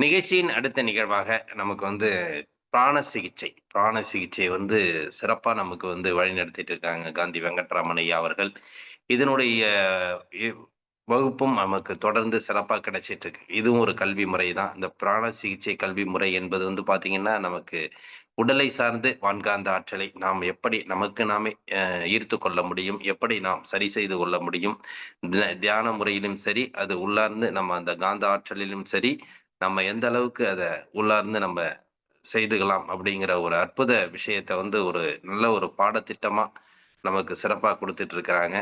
நிகழ்ச்சியின் அடுத்த நிகழ்வாக நமக்கு பிராண சிகிச்சை. பிராண சிகிச்சை சிறப்பா நமக்கு வழிநடத்திட்டு இருக்காங்க காந்தி வெங்கட்ராமன் ஐயா அவர்கள். இதனுடைய இ வகுப்பும் நமக்கு தொடர்ந்து சிறப்பா கிடைச்சிட்டு இருக்கு. இதுவும் ஒரு கல்வி முறை தான். இந்த பிராண சிகிச்சை கல்வி முறை என்பது பார்த்தீங்கன்னா, நமக்கு உடலை சார்ந்து வான்காந்த ஆற்றலை நாம் எப்படி நமக்கு நாமே ஈர்த்து கொள்ள முடியும்? எப்படி நாம் சரி செய்து கொள்ள முடியும்? தியான முறையிலும் சரி, அது உள்ளார்ந்து நம்ம அந்த காந்த ஆற்றலிலும் சரி, நம்ம எந்த அளவுக்கு அத உள்ளார்ந்து நம்ம செய்துக்கலாம் அப்படிங்கிற ஒரு அற்புத விஷயத்த ஒரு நல்ல ஒரு பாடத்திட்டமா நமக்கு சிறப்பா குடுத்துட்டு இருக்கிறாங்க.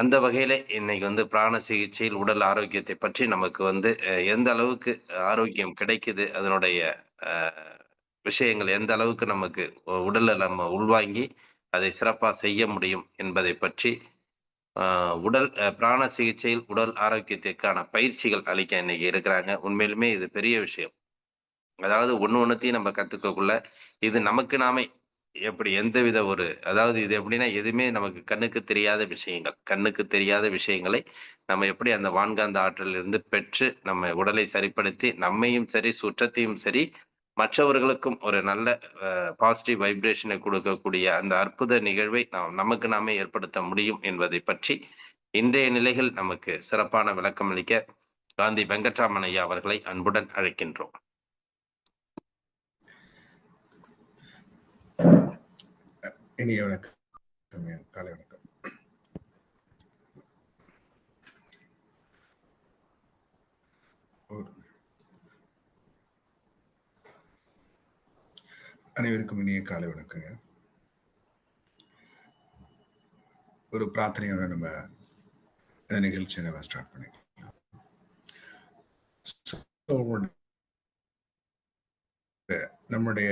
அந்த வகையில இன்னைக்கு பிராண சிகிச்சையில் உடல் ஆரோக்கியத்தை பற்றி நமக்கு எந்த அளவுக்கு ஆரோக்கியம் கிடைக்குது, அதனுடைய அ விஷயங்கள் எந்த அளவுக்கு நமக்கு உடல்ல நம்ம உள்வாங்கி அதை சிறப்பா செய்ய முடியும் என்பதை பற்றி பிராண சிகிச்சையில் உடல் ஆரோக்கியத்திற்கான பயிற்சிகள் அளிக்க இன்னைக்கு இருக்கிறாங்க. உண்மையிலுமே இது பெரிய விஷயம். அதாவது ஒண்ணொண்ணுத்தையும் நம்ம கத்துக்கக்குள்ள, இது நமக்கு நாமே எப்படி எந்தவித அதாவது இது எப்படின்னா, எதுவுமே நமக்கு கண்ணுக்கு தெரியாத விஷயங்கள். கண்ணுக்கு தெரியாத விஷயங்களை நம்ம எப்படி அந்த வான்காந்த ஆற்றலிலிருந்து பெற்று, நம்ம உடலை சரிப்படுத்தி, நம்மையும் சரி, சுற்றத்தையும் சரி, மற்றவர்களுக்கும் ஒரு நல்ல பாசிட்டிவ் வைப்ரேஷனை கொடுக்கக்கூடிய அந்த அற்புத நிகழ்வை நாம் நமக்கு நாமே ஏற்படுத்த முடியும் என்பதை பற்றி, இன்றைய நிலைகள் நமக்கு சிறப்பான விளக்கம் அளிக்க, காந்தி வெங்கட்ராமன் ஐயா அவர்களை அன்புடன் அழைக்கின்றோம். இனிய வணக்கம், காலை வணக்கம். அனைவருக்கும் இனிய காலை வணக்கங்க. ஒரு பிரார்த்தனையோட நம்ம இந்த நிகழ்ச்சியை நம்ம ஸ்டார்ட் பண்ணிக்கலாம். நம்முடைய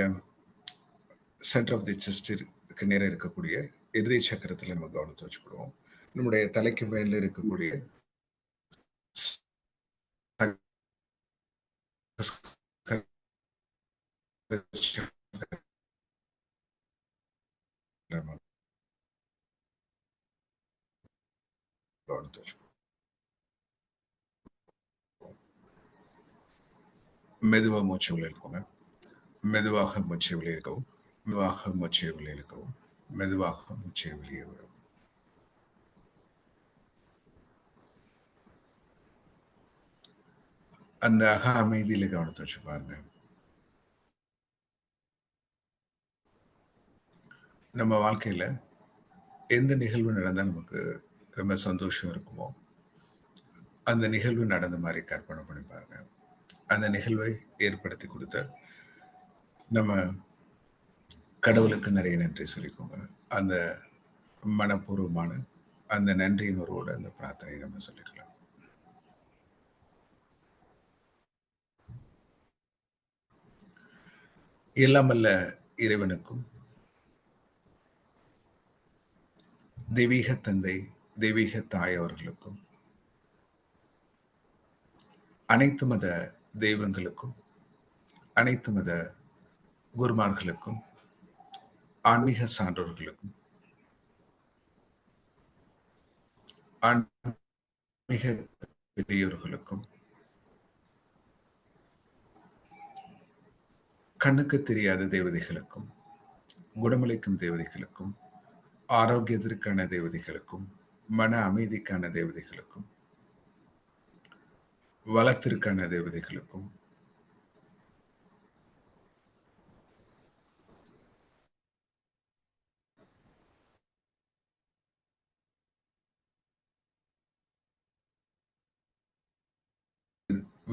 சென்டர் ஆஃப் தி செஸ்டிற்கு நேரம் இருக்கக்கூடிய இருதய சக்கரத்தில் நம்ம கவனத்தை வச்சுக்கிடுவோம். நம்முடைய தலைக்கு மேல இருக்கக்கூடிய கவனத்தை வச்சுக்கணும். மெதுவாக மூச்சு உள்ள இருக்கோங்க. மெதுவாக மூச்சை வெளியே இருக்கவும், மெதுவாக மூச்சை வெளியே இருக்கவும், மெதுவாக மூச்சை வெளியே வரும். அந்த அமைதியில கவனத்தை வச்சு பாருங்க. நம்ம வாழ்க்கையில எந்த நிகழ்வு நடந்தா நமக்கு ரொம்ப சந்தோஷம் இருக்குமோ, அந்த நிகழ்வு நடந்த மாதிரி கற்பனை பண்ணி பாருங்க. அந்த நிகழ்வை ஏற்படுத்தி கொடுத்த நம்ம கடவுளுக்கு நிறைய நன்றி சொல்லிக்கோங்க. அந்த மனப்பூர்வமான அந்த நன்றியினரோட அந்த பிரார்த்தனை நம்ம சொல்லிக்கலாம். எல்லாம் அல்ல இறைவனுக்கும், தெய்வீக தந்தை, தெய்வீக தாய் அவர்களுக்கும், அனைத்து மத தெய்வங்களுக்கும், அனைத்து மத குருமார்களுக்கும், ஆன்மீக சான்றோர்களுக்கும், ஆன்மீக பெரியோர்களுக்கும், கண்ணுக்கு தெரியாத தேவதைகளுக்கும், குணமளிக்கும் தேவதைகளுக்கும், ஆரோக்கியத்திற்கான தேவதைகளுக்கும், மன அமைதிக்கான தேவதைகளுக்கும், வளத்திற்கான தேவதைகளுக்கும்,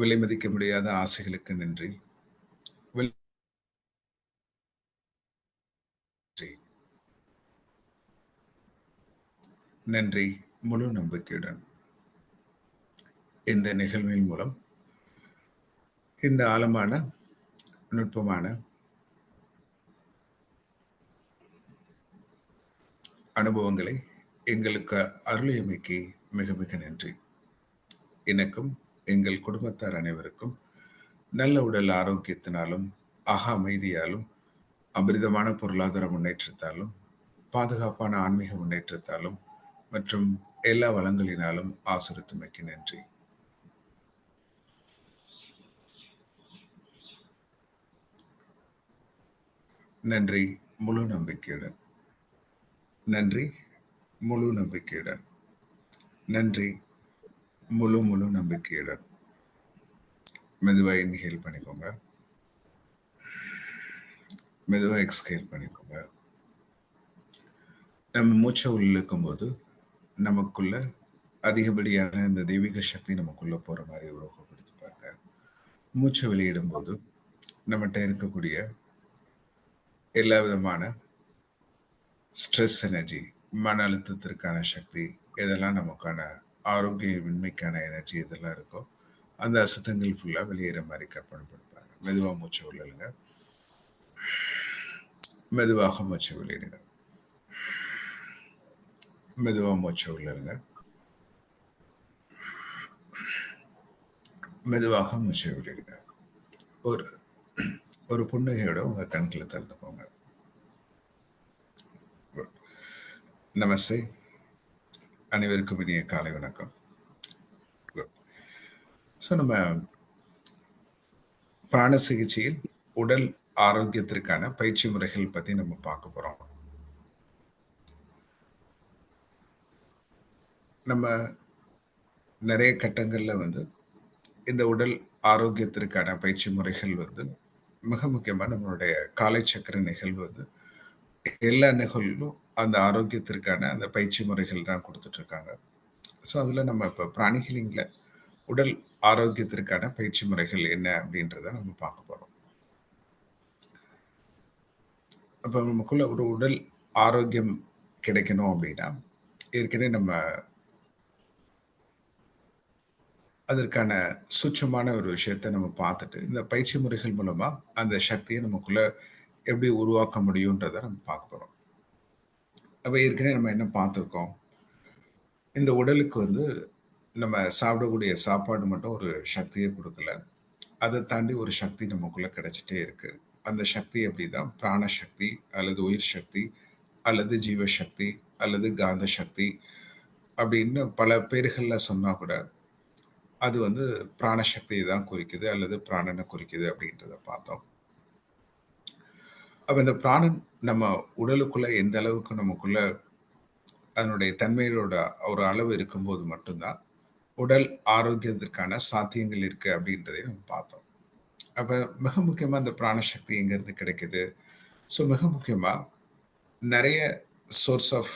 விலை மதிக்க முடியாத ஆசைகளுக்கு நன்றி. நன்றி. முழு நம்பிக்கையுடன் இந்த நிகழ்வின் மூலம் இந்த ஆழமான நுட்பமான அனுபவங்களை எங்களுக்கு அருளியமைக்கு மிக மிக நன்றி. எனக்கும் எங்கள் குடும்பத்தார் அனைவருக்கும் நல்ல உடல் ஆரோக்கியத்தினாலும், அமைதியாலும், அபரிதமான பொருளாதார முன்னேற்றத்தாலும், பாதுகாப்பான ஆன்மீக முன்னேற்றத்தாலும் மற்றும் எல்லா வளங்களினாலும் ஆசிரித்துமைக்கு நன்றி. நன்றி முழு நம்பிக்கையுடன். நன்றி முழு நம்பிக்கையுடன். நன்றி முழு முழு நம்பிக்கையுடன். மெதுவா இன்ஹேல் பண்ணிக்கோங்க. மெதுவா எக்ஸ்ஹேல் பண்ணிக்கோங்க. நம்ம மூச்சை உள்ளிழுக்கும் போது நமக்குள்ள அதிகப்படியான இந்த தெய்வீக சக்தி நமக்குள்ள போற மாதிரி உருவகப்படுத்தி பாருங்க. மூச்சை வெளியிடும் போது நம்மகிட்ட இருக்கக்கூடிய எல்லா விதமான ஸ்ட்ரெஸ் எனர்ஜி, மன அழுத்தத்திற்கான சக்தி, இதெல்லாம் நமக்கான ஆரோக்கியமின்மைக்கான எனர்ஜி இதெல்லாம் இருக்கோ அந்த அசுத்தங்கள் ஃபுல்லா வெளியேற மாதிரி கற்பனை பண்ணிப்பாங்க. மெதுவா மூச்சை உள்ளிடுங்க. மெதுவாக மூச்சை வெளியிடுங்க. மெதுவா மூச்சை உள்ளிடுங்க. மெதுவாக மூச்சை வெளியிடுங்க. ஒரு ஒரு புன்னகையோட உங்க கண்களை திறந்துக்கோங்க. நமஸ்தே. அனைவருக்கும் இனிய காலை வணக்கம். ஸோ நம்ம பிராண சிகிச்சையில் உடல் ஆரோக்கியத்திற்கான பயிற்சி முறைகள் பத்தி நம்ம பார்க்க போறோம். நம்ம நிறைய கட்டங்கள்ல இந்த உடல் ஆரோக்கியத்திற்கான பயிற்சி முறைகள் மிக முக்கியமா நம்மளுடைய காலை சக்கர நிகழ்வு எல்லா நிகழ்வும் அந்த ஆரோக்கியத்திற்கான அந்த பயிற்சி முறைகள் தான் கொடுத்துட்டு இருக்காங்க. ஸோ அதுல நம்ம இப்போ பிராணிகளிங்ல உடல் ஆரோக்கியத்திற்கான பயிற்சி முறைகள் என்ன அப்படின்றத நம்ம பார்க்க போறோம். அப்ப நமக்குள்ள ஒரு உடல் ஆரோக்கியம் கிடைக்கணும் அப்படின்னா ஏற்கனவே நம்ம அதற்கான சூட்சமான ஒரு விஷயத்தை நம்ம பார்த்துட்டு இந்த பயிற்சி முறைகள் மூலமா அந்த சக்தியை நமக்குள்ள எப்படி உருவாக்க முடியுன்றதை நம்ம பார்க்க போறோம். அப்ப ஏற்கனவே நம்ம என்ன பார்த்துருக்கோம், இந்த உடலுக்கு நம்ம சாப்பிடக்கூடிய சாப்பாடு மட்டும் ஒரு சக்தியை கொடுக்கல, அதை தாண்டி ஒரு சக்தி நமக்குள்ள கிடைச்சிட்டே இருக்கு. அந்த சக்தி எப்படிதான் பிராண சக்தி அல்லது உயிர் சக்தி அல்லது ஜீவசக்தி அல்லது காந்த சக்தி அப்படின்னு பல பேர்கள்ல சொன்னா கூட அது பிராணசக்தியை தான் குறிக்குது அல்லது பிராணனை குறிக்குது அப்படின்றத பார்த்தோம். அப்ப இந்த பிராணன் நம்ம உடலுக்குள்ள எந்த அளவுக்கு நமக்குள்ள அதனுடைய தன்மைகளோட ஒரு அளவு இருக்கும்போது மட்டும்தான் உடல் ஆரோக்கியத்திற்கான சாத்தியங்கள் இருக்கு அப்படின்றதை நம்ம பார்த்தோம். அப்ப மிக முக்கியமா இந்த பிராணசக்தி எங்க இருந்து கிடைக்குது? ஸோ மிக முக்கியமா நிறைய சோர்ஸ் ஆஃப்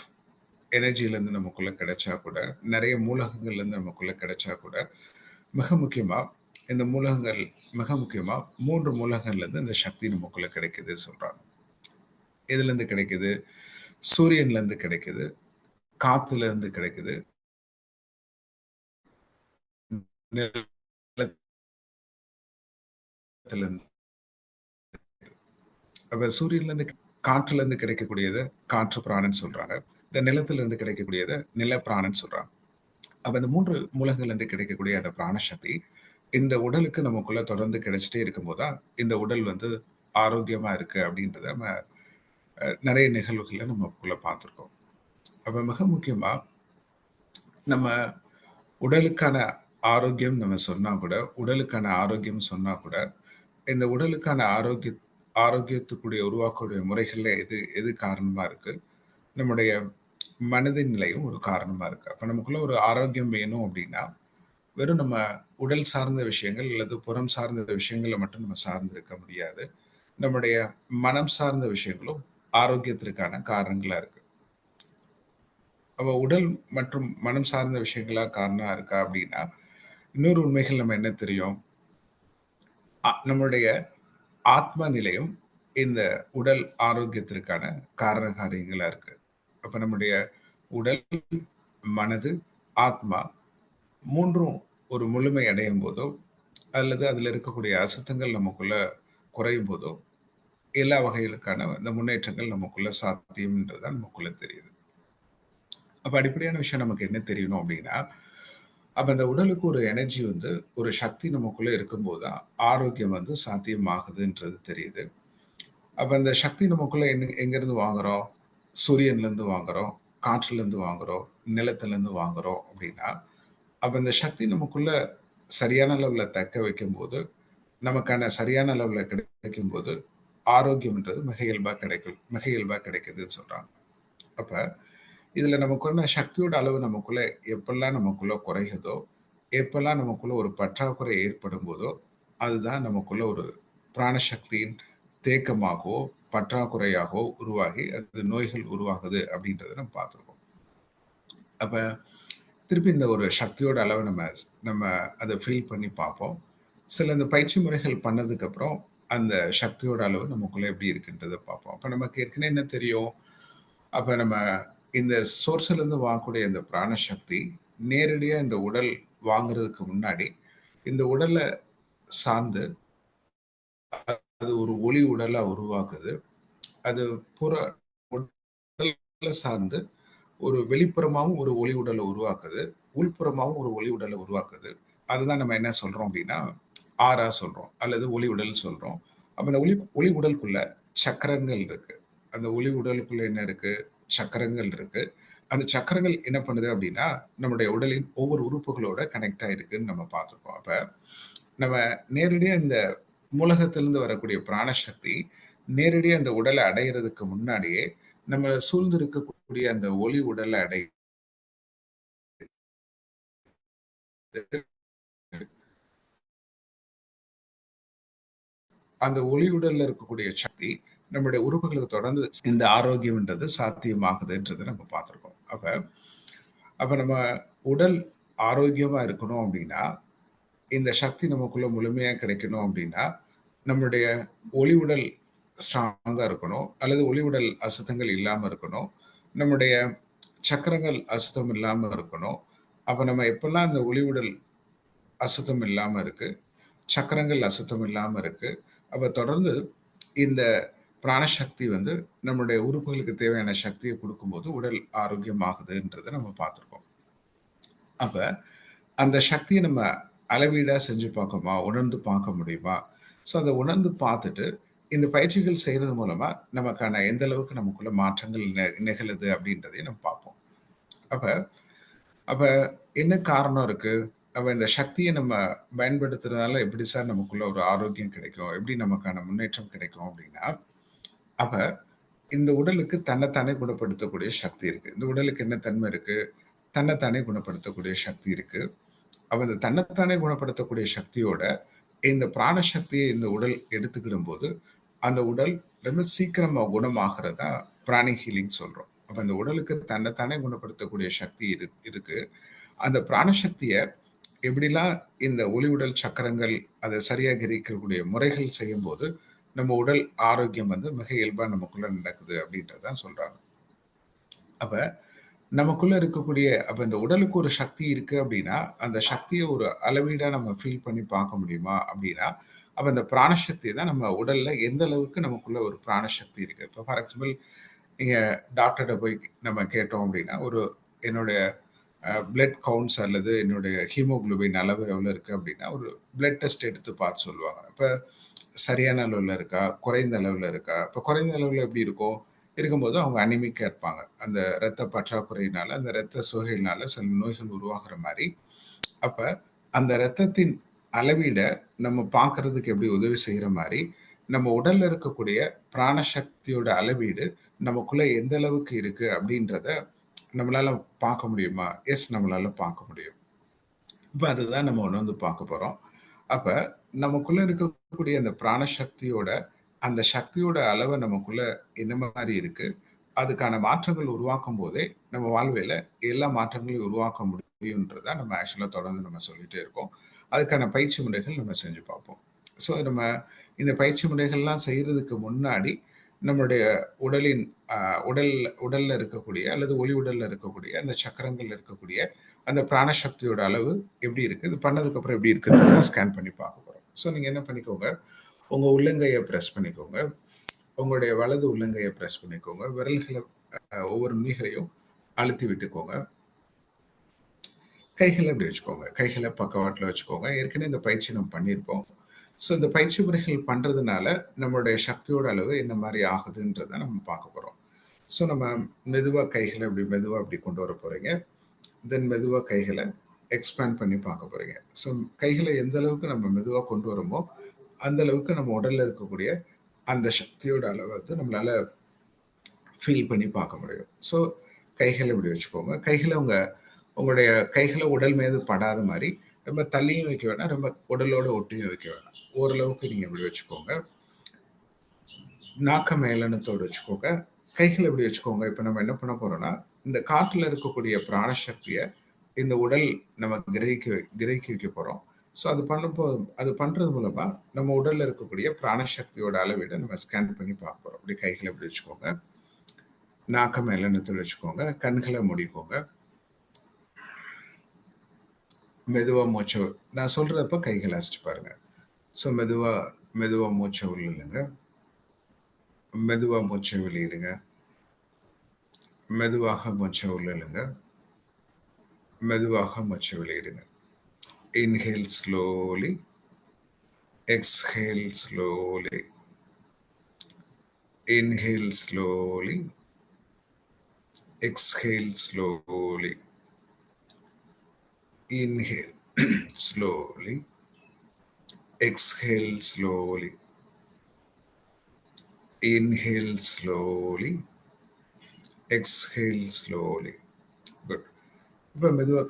எனர்ஜில இருந்து நமக்குள்ள கிடைச்சா கூட, நிறைய மூலகங்கள்ல இருந்து நமக்குள்ள கிடைச்சா கூட, மிக முக்கியமா இந்த மூலகங்கள் மிக முக்கியமா 3 மூலகங்கள்ல இருந்து இந்த சக்தி நமக்குள்ள கிடைக்குது சொல்றாங்க. எதுல இருந்து கிடைக்குது? சூரியன்ல இருந்து கிடைக்குது, காத்துல இருந்து கிடைக்குது, நிலத்துல இருந்து. அப்ப சூரியன்ல இருந்து காற்றுல இருந்து கிடைக்கக்கூடியது காற்று பிராணன் சொல்றாங்க. இந்த நிலத்துல இருந்து கிடைக்கக்கூடியது நில பிராணன் சொல்றாங்க. அப்ப இந்த 3 மூலங்கள்ல இருந்து கிடைக்கக்கூடிய அந்த பிராணசக்தி இந்த உடலுக்கு நமக்குள்ள தொடர்ந்து கிடைச்சிட்டே இருக்கும்போது தான் இந்த உடல் ஆரோக்கியமா இருக்கு அப்படின்றத நம்ம நிறைய நிகழ்வுகளை நமக்குள்ள பார்த்துருக்கோம். அப்ப மிக முக்கியமா நம்ம உடலுக்கான ஆரோக்கியம் நம்ம சொன்னா கூட, உடலுக்கான ஆரோக்கியம் சொன்னா கூட, இந்த உடலுக்கான ஆரோக்கியத்துக்குடைய உருவாக்கக்கூடிய முறைகள்ல எது எது காரணமா இருக்கு? நம்முடைய மனதின் நிலையும் ஒரு காரணமா இருக்கு. அப்ப நமக்குள்ள ஒரு ஆரோக்கியம் வேணும் அப்படின்னா, வெறும் நம்ம உடல் சார்ந்த விஷயங்கள் அல்லது புறம் சார்ந்த விஷயங்களை மட்டும் நம்ம சார்ந்து இருக்க முடியாது. நம்முடைய மனம் சார்ந்த விஷயங்களும் ஆரோக்கியத்திற்கான காரணங்களா இருக்கு. அப்ப உடல் மற்றும் மனம் சார்ந்த விஷயங்களா காரணமா இருக்கா அப்படின்னா, இன்னொரு உண்மைகள் நம்ம என்ன தெரியும்? நம்மளுடைய ஆத்ம நிலையம் இந்த உடல் ஆரோக்கியத்திற்கான காரண காரியங்களா இருக்கு. அப்ப நம்முடைய உடல், மனது, ஆத்மா 3ம் ஒரு முழுமை அடையும் போதோ, அல்லது அதுல இருக்கக்கூடிய அசுத்தங்கள் நமக்குள்ள குறையும் போதோ, எல்லா வகைகளுக்கான இந்த முன்னேற்றங்கள் நமக்குள்ள சாத்தியம்ன்றது தான் நமக்குள்ள தெரியுது. அப்ப அடிப்படையான விஷயம் நமக்கு என்ன தெரியணும் அப்படின்னா, அப்ப அந்த உடலுக்கு ஒரு எனர்ஜி ஒரு சக்தி நமக்குள்ள இருக்கும்போது தான் ஆரோக்கியம் சாத்தியமாகுதுன்றது தெரியுது. அப்ப அந்த சக்தி நமக்குள்ள எங்கிருந்து வாங்குறோம்? சூரியன்ல இருந்து வாங்குறோம், காற்றுல இருந்து வாங்குறோம், நிலத்துல இருந்து வாங்குறோம் அப்படின்னா, அப்ப இந்த சக்தி நமக்குள்ள சரியான அளவுல தக்க வைக்கும்போது, நமக்கான சரியான அளவுல கிடைக்கும்போது, ஆரோக்கியம்ன்றது மிக இயல்பா கிடைக்குதுன்னு சொல்றாங்க. அப்ப இதுல நமக்குள்ள சக்தியோட அளவு நமக்குள்ள எப்பெல்லாம் நமக்குள்ள குறையுதோ, எப்பெல்லாம் நமக்குள்ள ஒரு பற்றாக்குறை ஏற்படும் போதோ, அதுதான் நமக்குள்ள ஒரு பிராணசக்தியின் தேக்கமாகவோ, பற்றாக்குறையாகவோ உருவாகி அது நோய்கள் உருவாகுது அப்படின்றத நம்ம பார்த்துருக்கோம். அப்ப திருப்பி இந்த ஒரு சக்தியோட அளவை நம்ம நம்ம அதை ஃபீல் பண்ணி பார்ப்போம். சில இந்த பயிற்சி முறைகள் பண்ணதுக்கு அப்புறம் அந்த சக்தியோட அளவு நமக்குள்ள எப்படி இருக்குன்றதை பார்ப்போம். அப்ப நமக்கு ஏற்கனவே என்ன தெரியும்? அப்ப நம்ம இந்த சோர்ஸ்ல இருந்து வாங்கக்கூடிய இந்த பிராணசக்தி நேரடியா இந்த உடல் வாங்குறதுக்கு முன்னாடி இந்த உடலை சார்ந்து அது ஒரு ஒளி உடலா உருவாக்குது. அது புற உடலை சார்ந்து ஒரு வெளிப்புறமாவும் ஒரு ஒளி உடலை உருவாக்குது. உள்புறமாவும் ஒரு ஒளி உடலை உருவாக்குது. அதுதான் நம்ம என்ன சொல்றோம் அப்படின்னா, ஆறா சொல்றோம் அல்லது ஒளி உடல் சொல்றோம். அப்ப அந்த ஒளி ஒளி உடலுக்குள்ள சக்கரங்கள் இருக்கு. அந்த ஒளி உடலுக்குள்ள என்ன இருக்கு? சக்கரங்கள் இருக்கு. அந்த சக்கரங்கள் என்ன பண்ணுது அப்படின்னா, நம்முடைய உடலின் ஒவ்வொரு உறுப்புகளோட கனெக்ட் ஆயிருக்குன்னு நம்ம பார்த்துருக்கோம். அப்ப நம்ம நேரடியா இந்த மூலகத்திலிருந்து வரக்கூடிய பிராணசக்தி நேரடியா அந்த உடலை அடையிறதுக்கு முன்னாடியே நம்மளை சூழ்ந்து இருக்கக்கூடிய அந்த ஒளி உடலை அடை அந்த ஒளி உடல்ல இருக்கக்கூடிய சக்தி நம்முடைய உறுப்புகளுக்கு தொடர்ந்து இந்த ஆரோக்கியம்ன்றது சாத்தியமாகுதுன்றதை நம்ம பார்த்துருக்கோம். அப்ப அப்ப நம்ம உடல் ஆரோக்கியமா இருக்கணும் அப்படின்னா இந்த சக்தி நமக்குள்ள முழுமையா கிடைக்கணும் அப்படின்னா நம்முடைய ஒளி உடல் ஸ்ட்ராங்கா இருக்கணும் அல்லது ஒளி உடல் அசுத்தங்கள் இல்லாம இருக்கணும். நம்முடைய சக்கரங்கள் அசுத்தம் இல்லாம இருக்கணும். அப்ப நம்ம எப்பெல்லாம் அந்த ஒளி உடல் அசுத்தம் இல்லாம இருக்கு, சக்கரங்கள் அசுத்தம் இல்லாம இருக்கு, அப்ப தொடர்ந்து இந்த பிராணசக்தி வந்து நம்முடைய உறுப்புகளுக்கு தேவையான சக்தியை கொடுக்கும்போது உடல் ஆரோக்கியமாகுதுன்றதை நம்ம பார்த்துருக்கோம். அப்ப அந்த சக்தியை நம்ம அளவீடா செஞ்சு பார்க்கோமா, உணர்ந்து பார்க்க முடியுமா? ஸோ அதை உணர்ந்து பார்த்துட்டு இந்த பயிற்சிகள் செய்யறது மூலமா நமக்கான எந்த அளவுக்கு நமக்குள்ள மாற்றங்கள் நிகழுது அப்படின்றதையும் நம்ம பார்ப்போம். அப்ப அப்ப என்ன காரணம் இருக்கு? அப்ப இந்த சக்தியை நம்ம பயன்படுத்துறதுனால எப்படி சார் நமக்குள்ள ஒரு ஆரோக்கியம் கிடைக்கும்? எப்படி நமக்கான முன்னேற்றம் கிடைக்கும் அப்படின்னா, அப்ப இந்த உடலுக்கு தன்னைத்தானே குணப்படுத்தக்கூடிய சக்தி இருக்கு. இந்த உடலுக்கு என்ன தன்மை இருக்கு? தன்னைத்தானே குணப்படுத்தக்கூடிய சக்தி இருக்கு. அப்ப இந்த தன்னைத்தானே குணப்படுத்தக்கூடிய சக்தியோட இந்த பிராணசக்தியை இந்த உடல் எடுத்துக்கிடும் போது அந்த உடல் ரொம்ப சீக்கிரமா குணமாகிறதா பிராணி ஹீலிங் சொல்றோம். அப்ப இந்த உடலுக்கு தன்னைத்தானே குணப்படுத்தக்கூடிய சக்தி இருக்கு. அந்த பிராணசக்தியை எப்படிலாம் இந்த ஒளி உடல் சக்கரங்கள் அதை சரியாக கிரகிக்கக்கூடிய முறைகள் செய்யும் போது நம்ம உடல் ஆரோக்கியம் வந்து மிக இயல்பா நமக்குள்ள நடக்குது அப்படின்றதான் சொல்றாங்க. அப்ப நமக்குள்ள இருக்கக்கூடிய அப்ப இந்த உடலுக்கு ஒரு சக்தி இருக்கு அப்படின்னா அந்த சக்தியை ஒரு அளவீடா நம்ம ஃபீல் பண்ணி பார்க்க முடியுமா அப்படின்னா அப்ப இந்த பிராணசக்தி தான் நம்ம உடல்ல எந்த அளவுக்கு நமக்குள்ள ஒரு பிராணசக்தி இருக்கு. இப்போ ஃபார் எக்ஸாம்பிள் நீங்க டாக்டர்கிட்ட போய் நம்ம கேட்டோம் அப்படின்னா ஒரு என்னுடைய பிளட் கவுண்ட்ஸ் அல்லது என்னுடைய ஹீமோகுளோபின் அளவு எவ்வளோ இருக்கு அப்படின்னா ஒரு பிளட் டெஸ்ட் எடுத்து பார்த்து சொல்லுவாங்க. இப்போ சரியான அளவில் இருக்கா, குறைந்த அளவில் இருக்கா? இப்போ குறைந்த அளவில் எப்படி இருக்கும்? இருக்கும்போது அவங்க அனிமிக்கா இருப்பாங்க. அந்த இரத்த பற்றாக்குறையினால, அந்த இரத்த சோகையினால சில நோய்கள் உருவாகிற மாதிரி. அப்ப அந்த இரத்தத்தின் அளவீட நம்ம பார்க்கறதுக்கு எப்படி உதவி செய்யற மாதிரி நம்ம உடல்ல இருக்கக்கூடிய பிராணசக்தியோட அளவீடு நமக்குள்ள எந்த அளவுக்கு இருக்கு அப்படின்றத நம்மளால பார்க்க முடியுமா? எஸ், நம்மளால பார்க்க முடியும். இப்ப அதுதான் நம்ம உணர்ந்து பார்க்க போறோம். அப்ப நமக்குள்ள இருக்கக்கூடிய அந்த பிராணசக்தியோட அந்த சக்தியோட அளவை நமக்குள்ள என்ன மாதிரி இருக்கு, அதுக்கான மாற்றங்கள் உருவாக்கும் போதே நம்ம வாழ்வியல எல்லா மாற்றங்களையும் உருவாக்க முடியும்ன்றத நம்ம ஆக்சுவலா தொடர்ந்து நம்ம சொல்லிட்டே இருக்கோம். அதுக்கான பயிற்சி முறைகள் நம்ம செஞ்சு பார்ப்போம். ஸோ நம்ம இந்த பயிற்சி முறைகள்லாம் செய்யறதுக்கு முன்னாடி நம்மளுடைய உடலின் உடல்ல இருக்கக்கூடிய அல்லது ஒளி உடல்ல இருக்கக்கூடிய அந்த சக்கரங்கள்ல இருக்கக்கூடிய அந்த பிராணசக்தியோட அளவு எப்படி இருக்கு, இது பண்ணதுக்கு அப்புறம் எப்படி இருக்குன்றத ஸ்கேன் பண்ணி பார்க்க போறோம். ஸோ நீங்க என்ன பண்ணிக்கோங்க, உங்க உள்ளங்கையை பிரஸ் பண்ணிக்கோங்க, உங்களுடைய வலது உள்ளங்கையை பிரஸ் பண்ணிக்கோங்க, விரல்களை ஒவ்வொரு நுனிகளையும் அழுத்தி விட்டுக்கோங்க, கைகளை இப்படி வச்சுக்கோங்க, கைகளை பக்கவாட்டில் வச்சுக்கோங்க. ஏற்கனவே இந்த பயிற்சி நம்ம பண்ணியிருப்போம். ஸோ இந்த பயிற்சி முறைகள் பண்றதுனால நம்மளுடைய சக்தியோட அளவு என்ன மாதிரி ஆகுதுன்றதை நம்ம பார்க்க போறோம். ஸோ நம்ம மெதுவாக கைகளை இப்படி மெதுவாக அப்படி கொண்டு வர போறீங்க. தென் மெதுவாக கைகளை எக்ஸ்பேண்ட் பண்ணி பார்க்க போறீங்க. ஸோ கைகளை எந்த அளவுக்கு நம்ம மெதுவாக கொண்டு வரோமோ அந்த அளவுக்கு நம்ம உடல்ல இருக்கக்கூடிய அந்த சக்தியோட அளவை வந்து நம்மளால ஃபீல் பண்ணி பார்க்க முடியும். ஸோ கைகளை இப்படி வச்சுக்கோங்க. கைகளை உங்களுடைய கைகளை உடல் மீது படாத மாதிரி ரொம்ப தள்ளியும் வைக்க வேணாம், ரொம்ப உடலோட ஒட்டியும் வைக்க வேணாம். ஓரளவுக்கு நீங்கள் இப்படி வச்சுக்கோங்க. நாக்க மேலனத்தோடு வச்சுக்கோங்க. கைகளை இப்படி வச்சுக்கோங்க. இப்போ நம்ம என்ன பண்ண போறோம்னா, இந்த காற்றுல இருக்கக்கூடிய பிராணசக்தியை இந்த உடல் நம்ம கிரகிக்க வைக்க போறோம். ஸோ அது பண்றது மூலமா நம்ம உடல்ல இருக்கக்கூடிய பிராணசக்தியோட அளவீடை நம்ம ஸ்கேன் பண்ணி பார்க்க போறோம். அப்படி கைகளை இப்படி வச்சுக்கோங்க. நாக்க மேலனத்தில் வச்சுக்கோங்க. கண்களை மூடிக்கோங்க. மெதுவா மூச்சு நான் சொல்றப்ப கைகளை அசைச்சு பாருங்க. ஸோ மெதுவா மூச்சை உள்ள இழுங்க. மெதுவா மூச்சை வெளியிடுங்க. மெதுவாக மூச்சை உள்ள இழுங்க. மெதுவாக மூச்சை வெளியிடுங்க. Inhale slowly. Exhale slowly. Inhale slowly. Exhale slowly. Inhale slowly. Exhale slowly. Inhale slowly. Exhale slowly. Good. இப்போ மெதுவாக